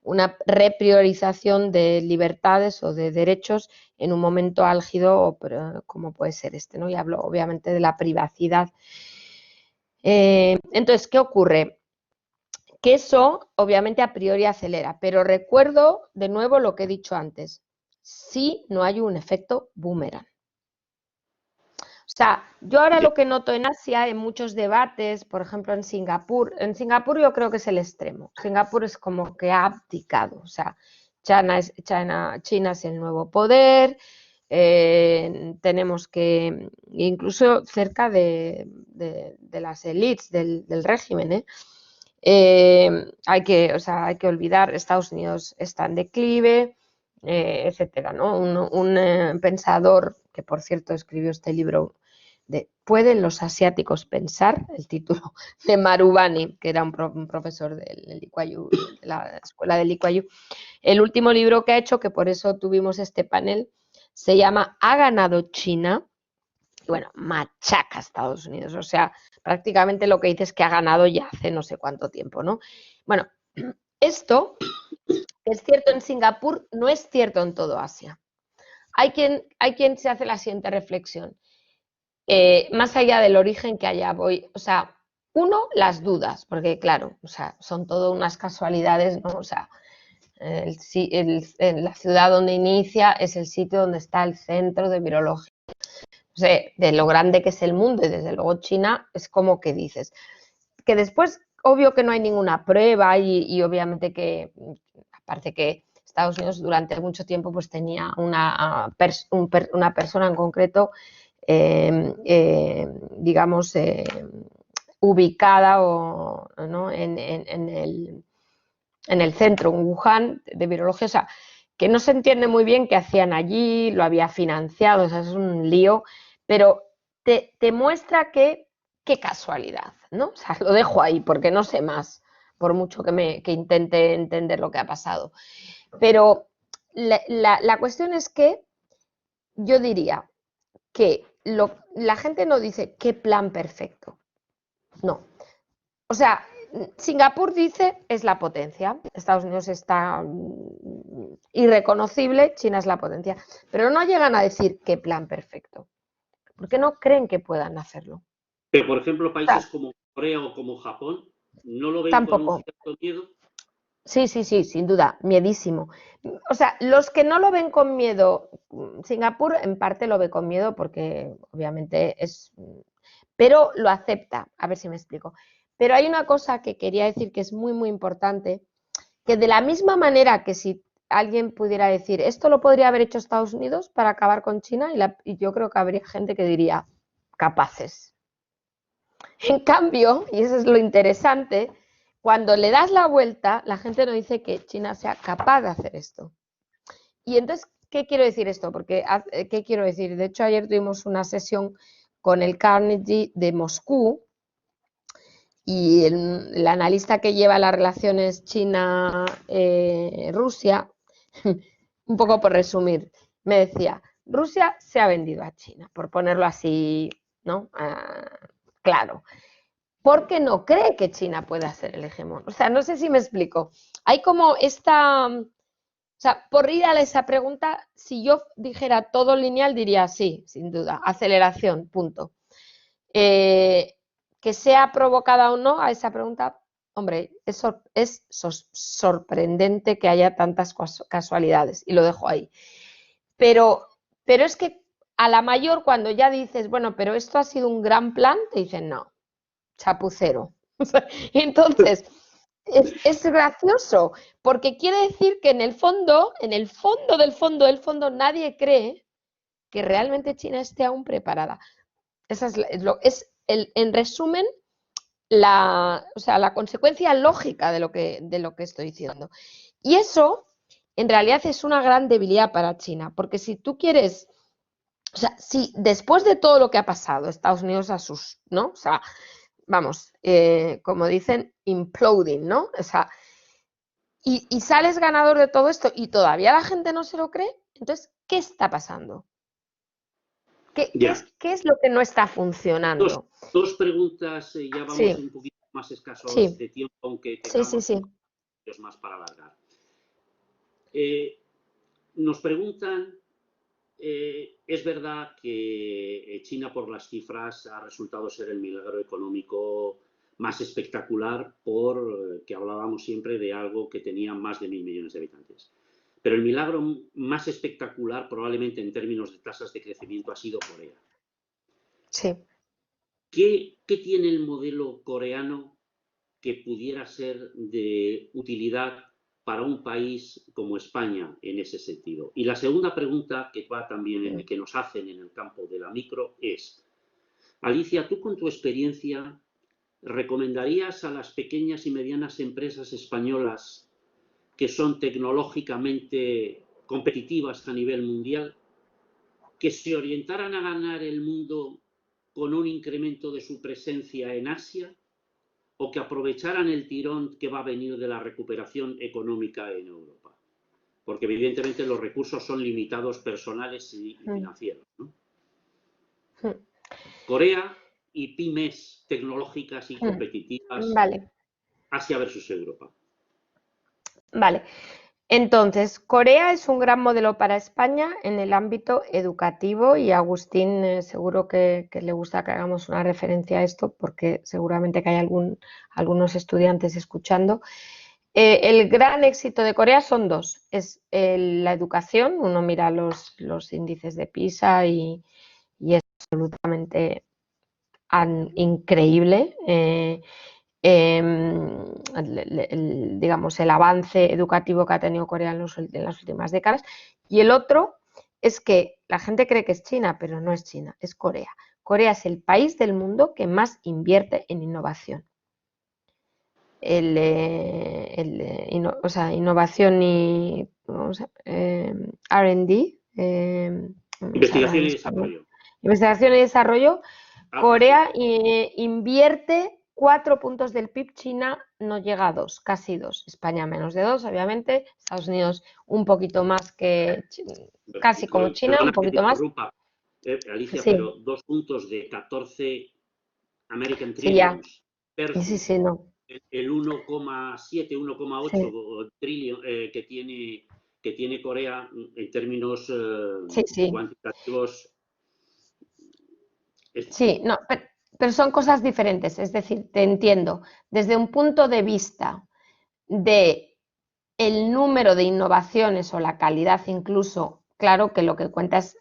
una repriorización de libertades o de derechos en un momento álgido como puede ser este, ¿no? Y hablo obviamente de la privacidad. Entonces, ¿qué ocurre? Que eso obviamente a priori acelera, pero recuerdo de nuevo lo que he dicho antes: si no hay un efecto boomerang. O sea, yo ahora lo que noto en Asia, en muchos debates, por ejemplo en Singapur yo creo que es el extremo. Singapur es como que ha abdicado, o sea, China es el nuevo poder, tenemos que, incluso cerca de las élites del régimen, hay que olvidar, Estados Unidos está en declive, etcétera, ¿no? Un pensador que, por cierto, escribió este libro de ¿Pueden los asiáticos pensar?, el título, de Marubani, que era un profesor de la escuela de Lee Kuan Yew. El último libro que ha hecho, que por eso tuvimos este panel, se llama ¿Ha ganado China? Y bueno, machaca a Estados Unidos, o sea, prácticamente lo que dice es que ha ganado ya hace no sé cuánto tiempo, ¿no? Bueno, esto es cierto en Singapur, no es cierto en todo Asia. Hay quien se hace la siguiente reflexión, más allá del origen que allá voy, o sea, uno, las dudas, porque claro, o sea, son todo unas casualidades, ¿no? O sea, la ciudad donde inicia es el sitio donde está el centro de virología, o sea, de lo grande que es el mundo, y desde luego China es como que dices, que después, obvio que no hay ninguna prueba, y obviamente que, aparte que Estados Unidos durante mucho tiempo pues tenía una persona en concreto, digamos, ubicada ¿no? en el centro, en Wuhan, de virología, o sea, que no se entiende muy bien qué hacían allí, lo había financiado, o sea, es un lío, pero te muestra qué qué casualidad, ¿no? O sea, lo dejo ahí porque no sé más, por mucho que intente entender lo que ha pasado. Pero la cuestión es que yo diría que la gente no dice qué plan perfecto, no. O sea, Singapur dice es la potencia, Estados Unidos está irreconocible, China es la potencia, pero no llegan a decir qué plan perfecto, porque no creen que puedan hacerlo. Pero, por ejemplo, O países sea, como Corea o como Japón, ¿no lo ven con un tampoco. cierto miedo? Sí, sin duda, miedísimo. O sea, los que no lo ven con miedo, Singapur en parte lo ve con miedo porque obviamente pero lo acepta, a ver si me explico. Pero hay una cosa que quería decir que es muy, muy importante, que de la misma manera que si alguien pudiera decir, esto lo podría haber hecho Estados Unidos para acabar con China, y yo creo que habría gente que diría, capaces. En cambio, y eso es lo interesante, cuando le das la vuelta, la gente no dice que China sea capaz de hacer esto. Y entonces, ¿qué quiero decir esto? Porque, ¿qué quiero decir? De hecho, ayer tuvimos una sesión con el Carnegie de Moscú y el analista que lleva las relaciones China-Rusia, un poco por resumir, me decía, Rusia se ha vendido a China, por ponerlo así, ¿no? Claro. Porque no cree que China pueda ser el hegemón. O sea, no sé si me explico. Hay como esta... O sea, por ir a esa pregunta, si yo dijera todo lineal, diría sí, sin duda, aceleración, punto. Que sea provocada o no a esa pregunta, hombre, es sorprendente que haya tantas casualidades, y lo dejo ahí. Pero es que a la mayor, cuando ya dices, bueno, pero esto ha sido un gran plan, te dicen no, chapucero. Entonces, es gracioso, porque quiere decir que en el fondo del fondo, nadie cree que realmente China esté aún preparada. Esa en resumen, o sea, la consecuencia lógica de lo que estoy diciendo. Y eso, en realidad, es una gran debilidad para China, porque si tú quieres, o sea, si después de todo lo que ha pasado, Estados Unidos ¿no? O sea, vamos, como dicen, imploding, ¿no? O sea, y sales ganador de todo esto y todavía la gente no se lo cree, entonces, ¿qué está pasando? ¿Qué es lo que no está funcionando? Dos preguntas, ya vamos Sí, un poquito más escasos sí, de tiempo, aunque sí, tengamos sí. más para alargar. Nos preguntan, es verdad que China, por las cifras, ha resultado ser el milagro económico más espectacular porque hablábamos siempre de algo que tenía más de 1.000 millones de habitantes. Pero el milagro más espectacular, probablemente en términos de tasas de crecimiento, ha sido Corea. Sí. ¿Qué tiene el modelo coreano que pudiera ser de utilidad para un país como España en ese sentido? Y la segunda pregunta que va también que nos hacen en el campo de la micro es, Alicia, tú con tu experiencia, ¿recomendarías a las pequeñas y medianas empresas españolas que son tecnológicamente competitivas a nivel mundial que se orientaran a ganar el mundo con un incremento de su presencia en Asia o que aprovecharan el tirón que va a venir de la recuperación económica en Europa? Porque evidentemente los recursos son limitados personales y financieros, ¿no? Corea y pymes tecnológicas y competitivas, Vale. Asia versus Europa. Vale. Entonces, Corea es un gran modelo para España en el ámbito educativo y a Agustín seguro que le gusta que hagamos una referencia a esto porque seguramente que hay algunos estudiantes escuchando. El gran éxito de Corea son dos. Es la educación, uno mira los índices de PISA y es absolutamente increíble. Digamos, el avance educativo que ha tenido Corea en las últimas décadas. Y el otro es que la gente cree que es China, pero no es China, es Corea. Corea es el país del mundo que más invierte en innovación. O sea, innovación y R&D. Investigación y desarrollo. Investigación y desarrollo Corea invierte 4 puntos del PIB, China no llega a 2, casi 2. España menos de 2, obviamente. Estados Unidos un poquito más que, casi como China, un poquito más. Alicia, sí. pero 2 puntos de 14 American Sí, ya. Trillions versus Sí, no. el 1,7, 1,8 Sí. trillón que tiene Corea en términos Sí. cuantitativos. Sí, no, pero son cosas diferentes. Es decir, te entiendo. Desde un punto de vista de el número de innovaciones o la calidad incluso, claro que lo que cuenta es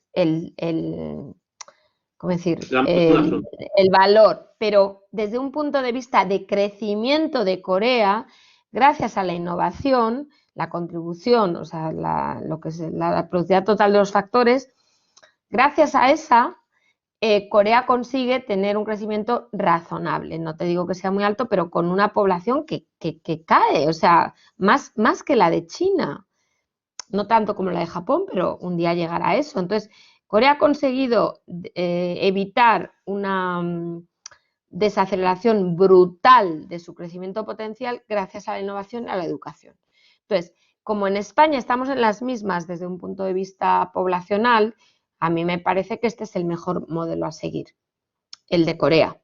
¿cómo decir? El valor, pero desde un punto de vista de crecimiento de Corea, gracias a la innovación, la contribución, o sea, lo que es la productividad total de los factores, gracias a esa, Corea consigue tener un crecimiento razonable. No te digo que sea muy alto, pero con una población que cae, o sea, más que la de China. No tanto como la de Japón, pero un día llegará a eso. Entonces, Corea ha conseguido evitar una desaceleración brutal de su crecimiento potencial gracias a la innovación y a la educación. Entonces, como en España estamos en las mismas desde un punto de vista poblacional, a mí me parece que este es el mejor modelo a seguir, el de Corea.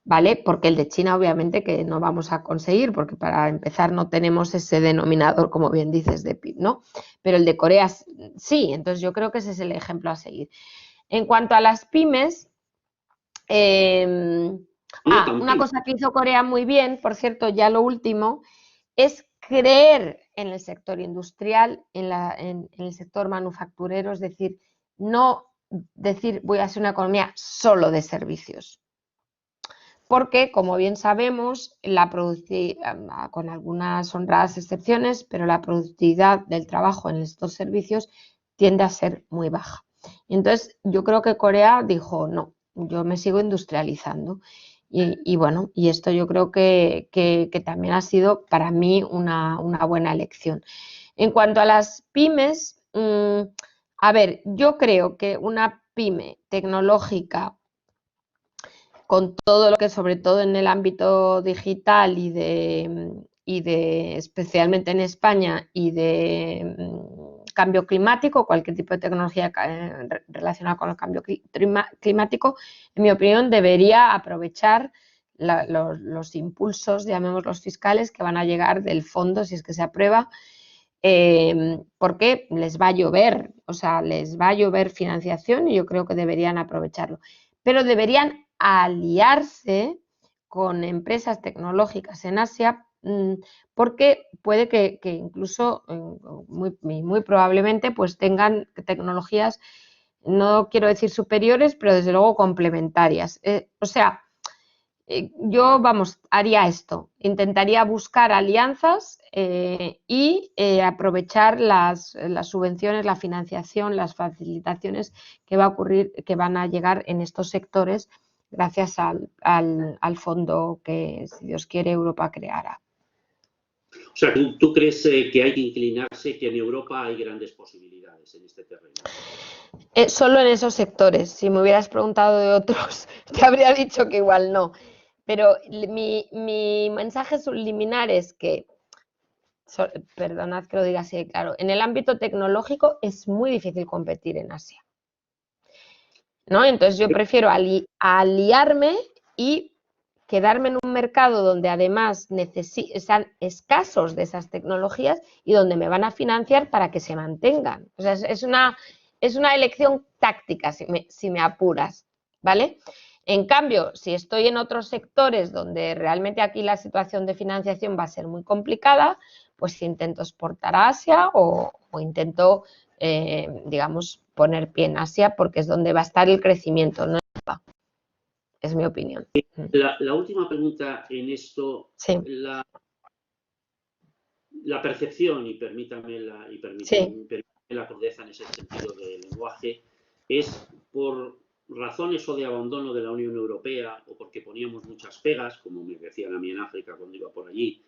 ¿Vale? Porque el de China obviamente que no vamos a conseguir, porque para empezar no tenemos ese denominador, como bien dices, de PIB, ¿no? Pero el de Corea sí, entonces yo creo que ese es el ejemplo a seguir. En cuanto a las pymes, una cosa que hizo Corea muy bien, por cierto, ya lo último, es creer en el sector industrial, en el sector manufacturero, es decir, no decir voy a hacer una economía solo de servicios. Porque, como bien sabemos, con algunas honradas excepciones, pero la productividad del trabajo en estos servicios tiende a ser muy baja. Entonces, yo creo que Corea dijo, no, yo me sigo industrializando. Y bueno, y esto yo creo que también ha sido para mí una buena elección. En cuanto a las pymes, a ver, yo creo que una pyme tecnológica con todo lo que sobre todo en el ámbito digital y de especialmente en España y de cambio climático, cualquier tipo de tecnología relacionada con el cambio climático, en mi opinión debería aprovechar los impulsos, llamémoslos fiscales, que van a llegar del fondo si es que se aprueba, porque les va a llover, o sea, les va a llover financiación y yo creo que deberían aprovecharlo. Pero deberían aliarse con empresas tecnológicas en Asia, porque puede que incluso, muy probablemente, pues tengan tecnologías, no quiero decir superiores, pero desde luego complementarias. O sea, yo, haría esto, intentaría buscar alianzas y aprovechar las subvenciones, la financiación, las facilitaciones que van a llegar en estos sectores gracias al fondo que, si Dios quiere, Europa creará. O sea, ¿tú crees que hay que inclinarse, que en Europa hay grandes posibilidades en este terreno? Solo en esos sectores. Si me hubieras preguntado de otros, te habría dicho que igual no. Pero mi mensaje subliminar es que, perdonad que lo diga así de claro, en el ámbito tecnológico es muy difícil competir en Asia, ¿no? Entonces yo prefiero aliarme y quedarme en un mercado donde además sean escasos de esas tecnologías y donde me van a financiar para que se mantengan. O sea, es una elección táctica, si me apuras, ¿vale? En cambio, si estoy en otros sectores donde realmente aquí la situación de financiación va a ser muy complicada, pues intento exportar a Asia o intento, digamos, poner pie en Asia porque es donde va a estar el crecimiento, ¿no? Es mi opinión. La última pregunta en esto, sí. La percepción, y permítame la crudeza en ese sentido del lenguaje, es por razones o de abandono de la Unión Europea o porque poníamos muchas pegas, como me decían a mí en África cuando iba por allí,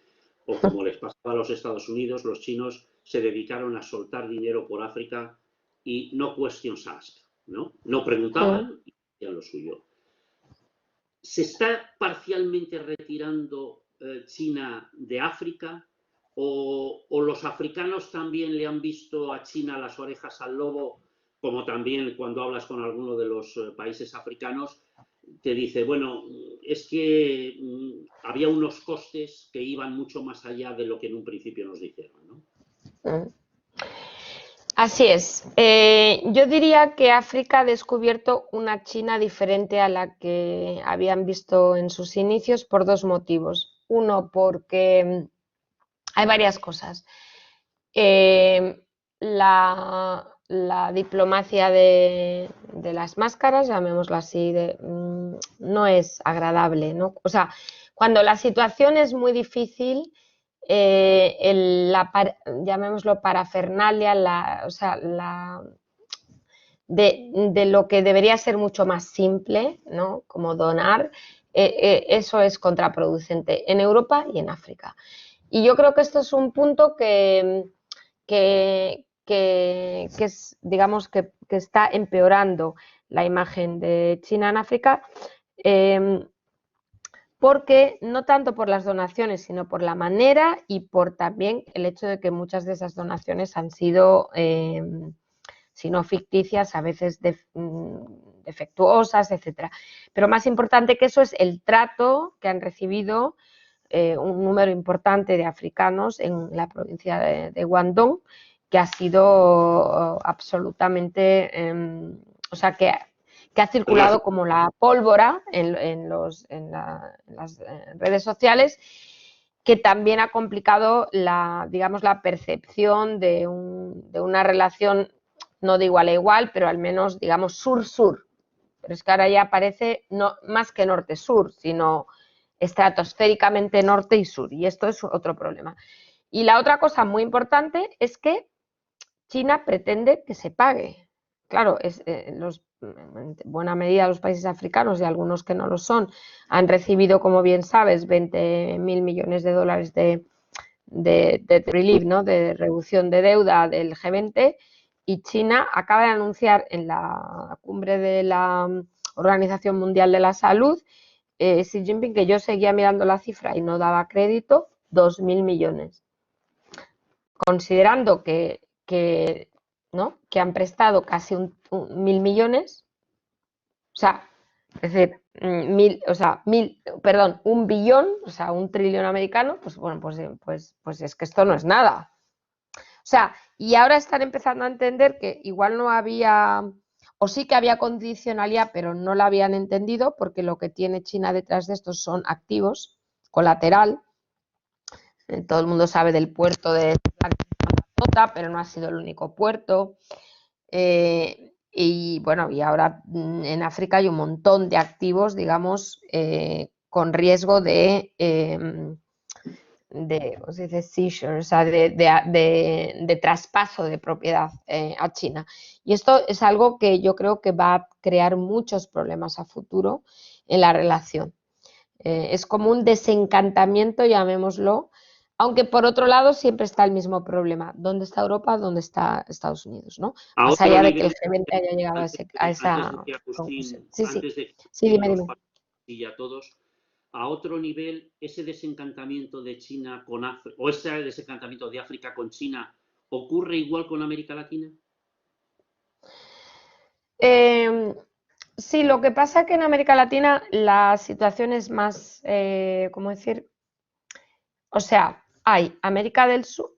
o como les pasaba a los Estados Unidos, los chinos se dedicaron a soltar dinero por África y no questions asked, ¿no? No preguntaban y hacían lo suyo. ¿Se está parcialmente retirando China de África? ¿O los africanos también le han visto a China las orejas al lobo, como también cuando hablas con alguno de los países africanos, te dice, bueno, es que había unos costes que iban mucho más allá de lo que en un principio nos dijeron, ¿no? Así es. Yo diría que África ha descubierto una China diferente a la que habían visto en sus inicios por dos motivos. Uno, porque hay varias cosas. La diplomacia de las máscaras, llamémoslo así, no es agradable, ¿no? O sea, cuando la situación es muy difícil, llamémoslo parafernalia, de lo que debería ser mucho más simple, ¿no? Como donar, eso es contraproducente en Europa y en África. Y yo creo que esto es un punto que es, digamos, que está empeorando la imagen de China en África, porque no tanto por las donaciones, sino por la manera y por también el hecho de que muchas de esas donaciones han sido, si no ficticias, a veces defectuosas, etcétera. Pero más importante que eso es el trato que han recibido un número importante de africanos en la provincia de Guangdong, que ha sido absolutamente, o sea, que ha circulado como la pólvora en las redes sociales, que también ha complicado digamos, la percepción de una relación, no de igual a igual, pero al menos, digamos, sur-sur. Pero es que ahora ya parece no más que norte-sur, sino estratosféricamente norte y sur, y esto es otro problema. Y la otra cosa muy importante es que China pretende que se pague. Claro, en buena medida los países africanos y algunos que no lo son han recibido, como bien sabes, 20.000 millones de dólares de relief, ¿no? De reducción de deuda del G20, y China acaba de anunciar en la cumbre de la Organización Mundial de la Salud, Xi Jinping, que yo seguía mirando la cifra y no daba crédito, 2.000 millones. Considerando ¿no? que han prestado casi 1.000 millones, o sea, es decir, 1 billón, o sea, 1 trillón americano, pues bueno, pues es que esto no es nada. O sea, y ahora están empezando a entender que igual no había, o sí que había condicionalidad, pero no la habían entendido, porque lo que tiene China detrás de estos son activos, colateral. Todo el mundo sabe del puerto de Zambata, pero no ha sido el único puerto. Y bueno, y ahora en África hay un montón de activos, digamos, con riesgo de ¿cómo se dice? Seizure, o sea, de traspaso de propiedad a China. Y esto es algo que yo creo que va a crear muchos problemas a futuro en la relación. Es como un desencantamiento, llamémoslo, aunque por otro lado siempre está el mismo problema. ¿Dónde está Europa? ¿Dónde está Estados Unidos? ¿No? Más allá de que el G20 haya llegado a esa conclusión. Sí, dime. Y a todos, a otro nivel, ese desencantamiento de China con África, o ese desencantamiento de África con China, ¿ocurre igual con América Latina? Sí, lo que pasa es que en América Latina la situación es más, ¿cómo decir? O sea, hay América del Sur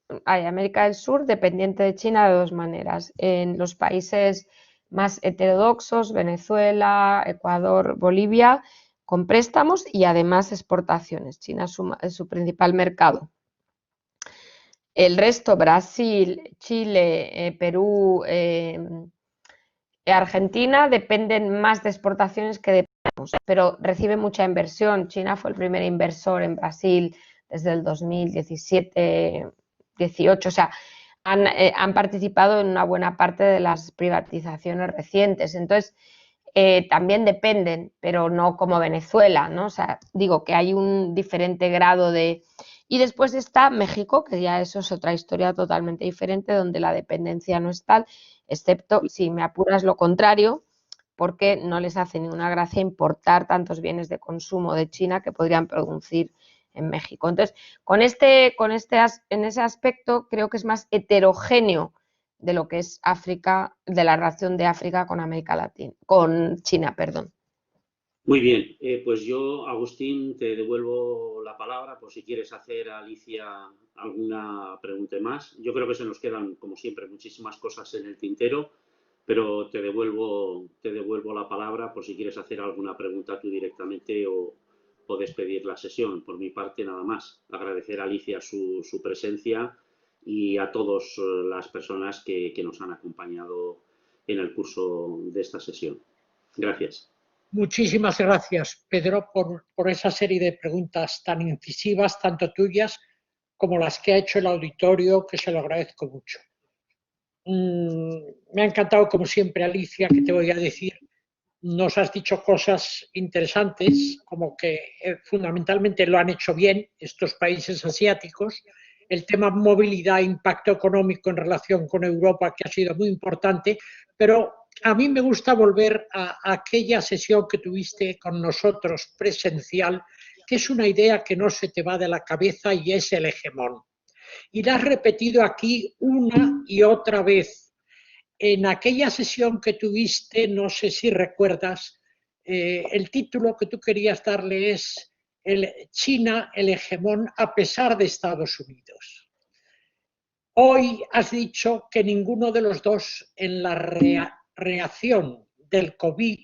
dependiente de China de dos maneras. En los países más heterodoxos, Venezuela, Ecuador, Bolivia, con préstamos y además exportaciones. China es su principal mercado. El resto, Brasil, Chile, Perú, Argentina, dependen más de exportaciones que de préstamos, pero recibe mucha inversión. China fue el primer inversor en Brasil desde el 2017-18, o sea, han participado en una buena parte de las privatizaciones recientes. Entonces, también dependen, pero no como Venezuela, ¿no? O sea, digo que hay un diferente grado de... Y después está México, que ya eso es otra historia totalmente diferente, donde la dependencia no es tal, excepto, si me apuras, lo contrario, porque no les hace ninguna gracia importar tantos bienes de consumo de China que podrían producir en México. Entonces, en ese aspecto creo que es más heterogéneo de lo que es África, de la relación de África con América Latina, con China, perdón. Muy bien, pues yo, Agustín, te devuelvo la palabra por si quieres hacer a Alicia alguna pregunta más. Yo creo que se nos quedan, como siempre, muchísimas cosas en el tintero, pero te devuelvo la palabra por si quieres hacer alguna pregunta tú directamente o despedir la sesión. Por mi parte, nada más. Agradecer a Alicia su presencia y a todas las personas que nos han acompañado en el curso de esta sesión. Gracias. Muchísimas gracias, Pedro, por esa serie de preguntas tan incisivas, tanto tuyas como las que ha hecho el auditorio, que se lo agradezco mucho. Me ha encantado, como siempre, Alicia, que te voy a decir, nos has dicho cosas interesantes, como que fundamentalmente lo han hecho bien estos países asiáticos. El tema movilidad, impacto económico en relación con Europa, que ha sido muy importante, pero a mí me gusta volver a aquella sesión que tuviste con nosotros presencial, que es una idea que no se te va de la cabeza y es el hegemón. Y la has repetido aquí una y otra vez. En aquella sesión que tuviste, no sé si recuerdas, el título que tú querías darle es China, el hegemón a pesar de Estados Unidos. Hoy has dicho que ninguno de los dos en la reacción del COVID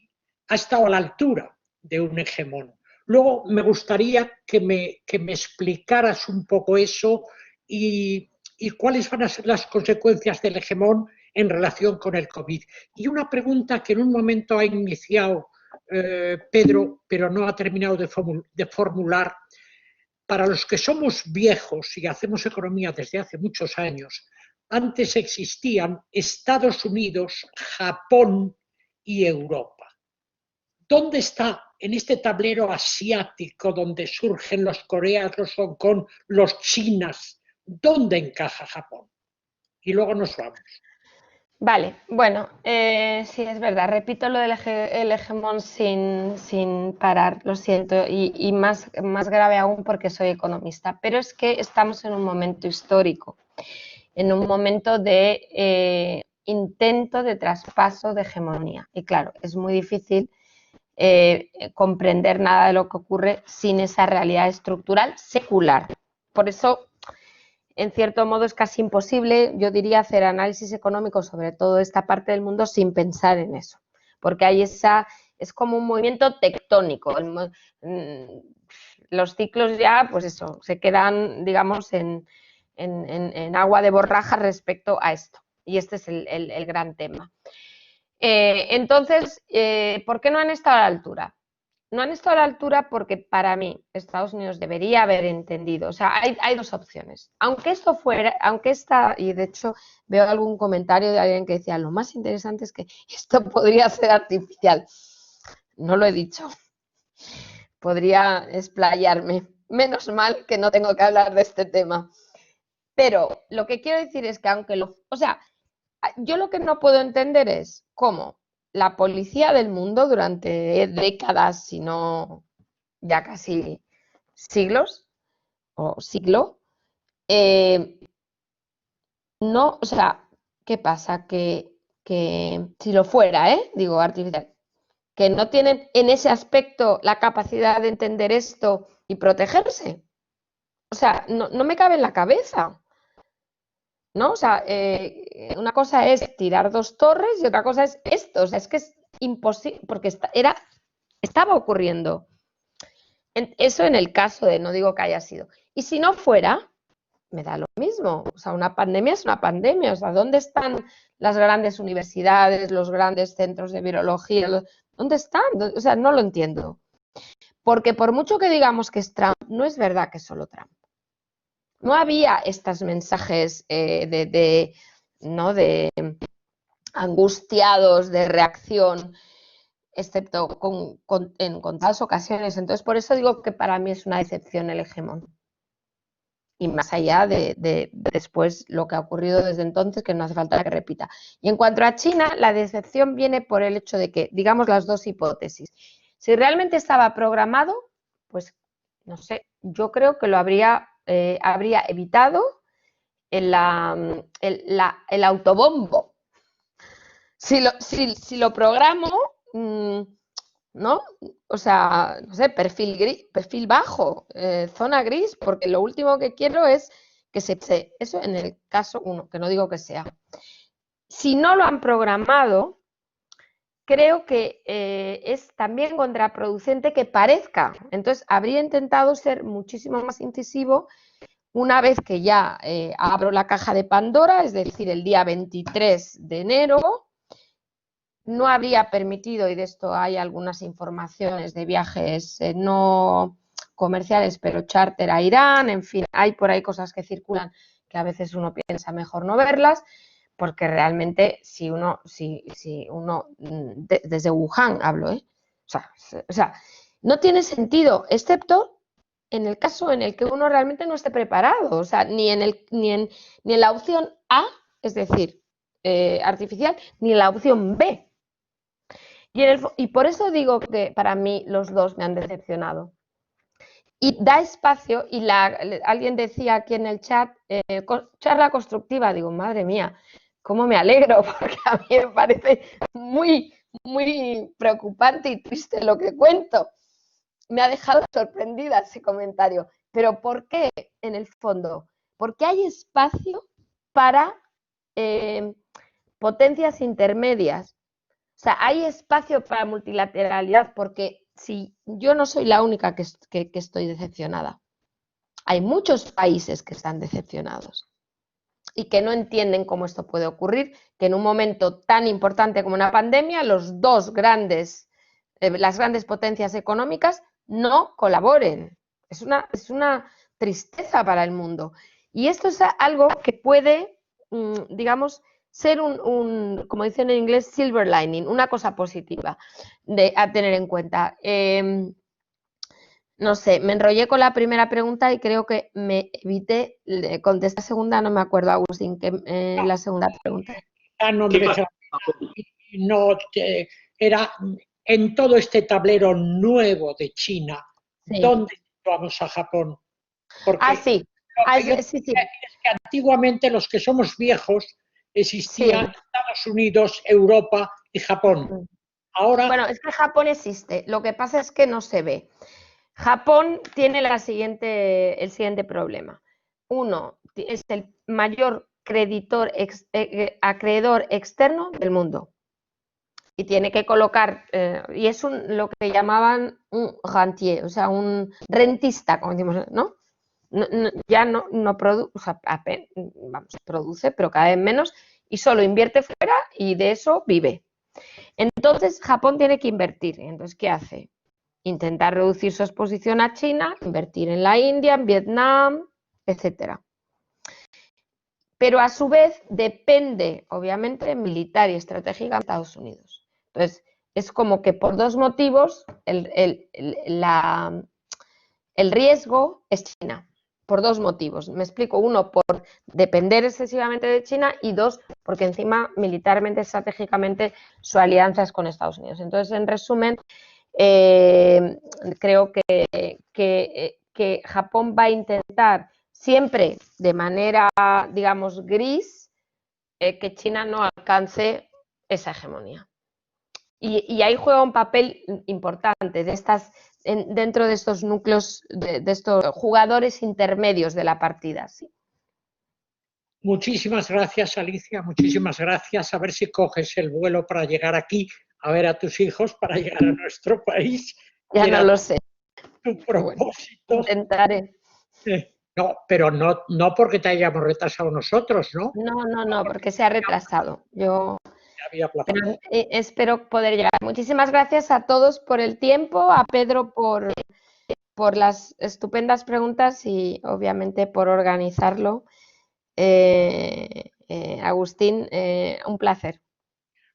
ha estado a la altura de un hegemón. Luego me gustaría que me explicaras un poco eso y cuáles van a ser las consecuencias del hegemón en relación con el COVID. Y una pregunta que en un momento ha iniciado Pedro, pero no ha terminado de formular. Para los que somos viejos y hacemos economía desde hace muchos años, antes existían Estados Unidos, Japón y Europa. ¿Dónde está en este tablero asiático donde surgen los Coreas, los Hong Kong, los Chinas? ¿Dónde encaja Japón? Y luego nos vamos. Vale, bueno, sí, es verdad, repito lo del hegemón sin parar, lo siento, y más grave aún porque soy economista, pero es que estamos en un momento histórico, en un momento de intento de traspaso de hegemonía, y claro, es muy difícil comprender nada de lo que ocurre sin esa realidad estructural secular. Por eso, en cierto modo, es casi imposible, yo diría, hacer análisis económico sobre toda esta parte del mundo sin pensar en eso, porque hay es como un movimiento tectónico. Los ciclos ya, pues eso, se quedan, digamos, en agua de borraja respecto a esto, y este es el gran tema. Entonces, ¿por qué no han estado a la altura? No han estado a la altura porque para mí Estados Unidos debería haber entendido, o sea, hay dos opciones. Aunque y de hecho veo algún comentario de alguien que decía, lo más interesante es que esto podría ser artificial. No lo he dicho. Podría explayarme. Menos mal que no tengo que hablar de este tema. Pero lo que quiero decir es que yo lo que no puedo entender es cómo la policía del mundo durante décadas, si no ya casi siglos o siglo, no, o sea, ¿qué pasa? Que si lo fuera, digo artificial, que no tienen en ese aspecto la capacidad de entender esto y protegerse. O sea, no me cabe en la cabeza. ¿No? O sea, una cosa es tirar dos torres y otra cosa es esto. O sea, es que es imposible, porque estaba ocurriendo. Eso en el caso de, no digo que haya sido. Y si no fuera, me da lo mismo. O sea, una pandemia es una pandemia. O sea, ¿dónde están las grandes universidades, los grandes centros de virología? ¿Dónde están? O sea, no lo entiendo. Porque por mucho que digamos que es Trump, no es verdad que es solo Trump. No había estos mensajes de angustiados, de reacción, excepto en contadas ocasiones. Entonces, por eso digo que para mí es una decepción el hegemón. y más allá de después lo que ha ocurrido desde entonces, que no hace falta que repita. Y en cuanto a China, la decepción viene por el hecho de que, digamos, las dos hipótesis. Si realmente estaba programado, pues, no sé, yo creo que lo habría evitado el autobombo. Si lo programo, ¿no? O sea, no sé, perfil bajo, zona gris, porque lo último que quiero es que eso en el caso 1, que no digo que sea. Si no lo han programado, creo que es también contraproducente que parezca. Entonces, habría intentado ser muchísimo más incisivo una vez que ya abro la caja de Pandora, es decir, el día 23 de enero, no habría permitido, y de esto hay algunas informaciones de viajes no comerciales, pero charter a Irán, en fin, hay por ahí cosas que circulan que a veces uno piensa mejor no verlas, porque realmente si uno desde Wuhan hablo, o sea, no tiene sentido, excepto en el caso en el que uno realmente no esté preparado, o sea, ni en la opción A, es decir, artificial, ni en la opción B. Y por eso digo que para mí los dos me han decepcionado. Y da espacio, y alguien decía aquí en el chat, charla constructiva, digo, madre mía, cómo me alegro, porque a mí me parece muy, muy preocupante y triste lo que cuento. Me ha dejado sorprendida ese comentario. Pero ¿por qué, en el fondo? Porque hay espacio para potencias intermedias. O sea, hay espacio para multilateralidad, porque si yo no soy la única que estoy decepcionada, hay muchos países que están decepcionados y que no entienden cómo esto puede ocurrir, que en un momento tan importante como una pandemia, las grandes potencias económicas no colaboren. Es una tristeza para el mundo. Y esto es algo que puede, digamos, ser como dicen en inglés, silver lining, una cosa positiva a tener en cuenta. No sé, me enrollé con la primera pregunta y creo que me evité contestar la segunda, no me acuerdo, Agustín, la segunda pregunta. Era en todo este tablero nuevo de China, sí. ¿Dónde situamos a Japón? Porque sí. Es que antiguamente los que somos viejos existían Estados Unidos, Europa y Japón. Ahora... Bueno, es que Japón existe, lo que pasa es que no se ve. Japón tiene el siguiente problema. Uno, es el mayor acreedor externo del mundo. Y tiene que colocar, y es lo que llamaban un rentier, o sea, un rentista, como decimos, ¿no? Ya no produce, o sea, produce, pero cada vez menos, y solo invierte fuera y de eso vive. Entonces, Japón tiene que invertir. Entonces, ¿qué hace? Intentar reducir su exposición a China, invertir en la India, en Vietnam, etcétera. Pero a su vez depende, obviamente, militar y estratégicamente de Estados Unidos. Entonces, es como que por dos motivos el riesgo es China. Por dos motivos. Me explico. Uno, por depender excesivamente de China, y dos, porque encima militarmente, estratégicamente, su alianza es con Estados Unidos. Entonces, en resumen, creo que Japón va a intentar siempre de manera, digamos, gris, que China no alcance esa hegemonía. Y ahí juega un papel importante dentro de estos núcleos, de estos jugadores intermedios de la partida. ¿Sí? Muchísimas gracias, Alicia, muchísimas gracias. A ver si coges el vuelo para llegar aquí a ver a tus hijos, para llegar a nuestro país. Ya no lo sé. Tu propósito. Bueno, intentaré. No, pero no porque te hayamos retrasado nosotros, ¿no? No, porque se ha retrasado. Pero espero poder llegar. Muchísimas gracias a todos por el tiempo, a Pedro por las estupendas preguntas y obviamente por organizarlo. Agustín, un placer.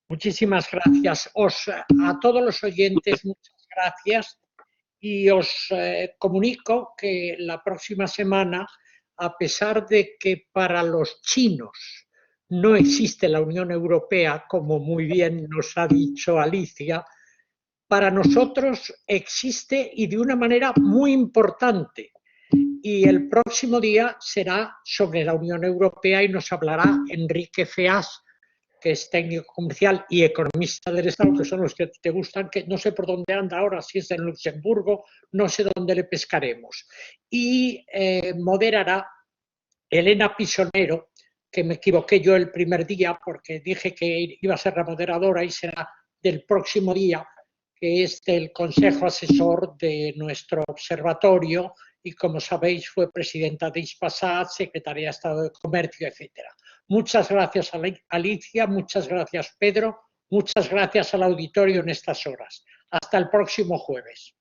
Muchísimas gracias. A todos los oyentes, muchas gracias. Y os comunico que la próxima semana a pesar de que para los chinos no existe la Unión Europea, como muy bien nos ha dicho Alicia, para nosotros existe y de una manera muy importante. Y el próximo día será sobre la Unión Europea y nos hablará Enrique Feas, que es técnico comercial y economista del Estado, que son los que te gustan, que no sé por dónde anda ahora, si es en Luxemburgo, no sé dónde le pescaremos. Y moderará Elena Pisonero, que me equivoqué yo el primer día porque dije que iba a ser la moderadora y será del próximo día, que es del Consejo Asesor de nuestro observatorio y, como sabéis, fue presidenta de Ispasat, secretaria de Estado de Comercio, etc. Muchas gracias, Alicia, muchas gracias, Pedro, muchas gracias al auditorio en estas horas. Hasta el próximo jueves.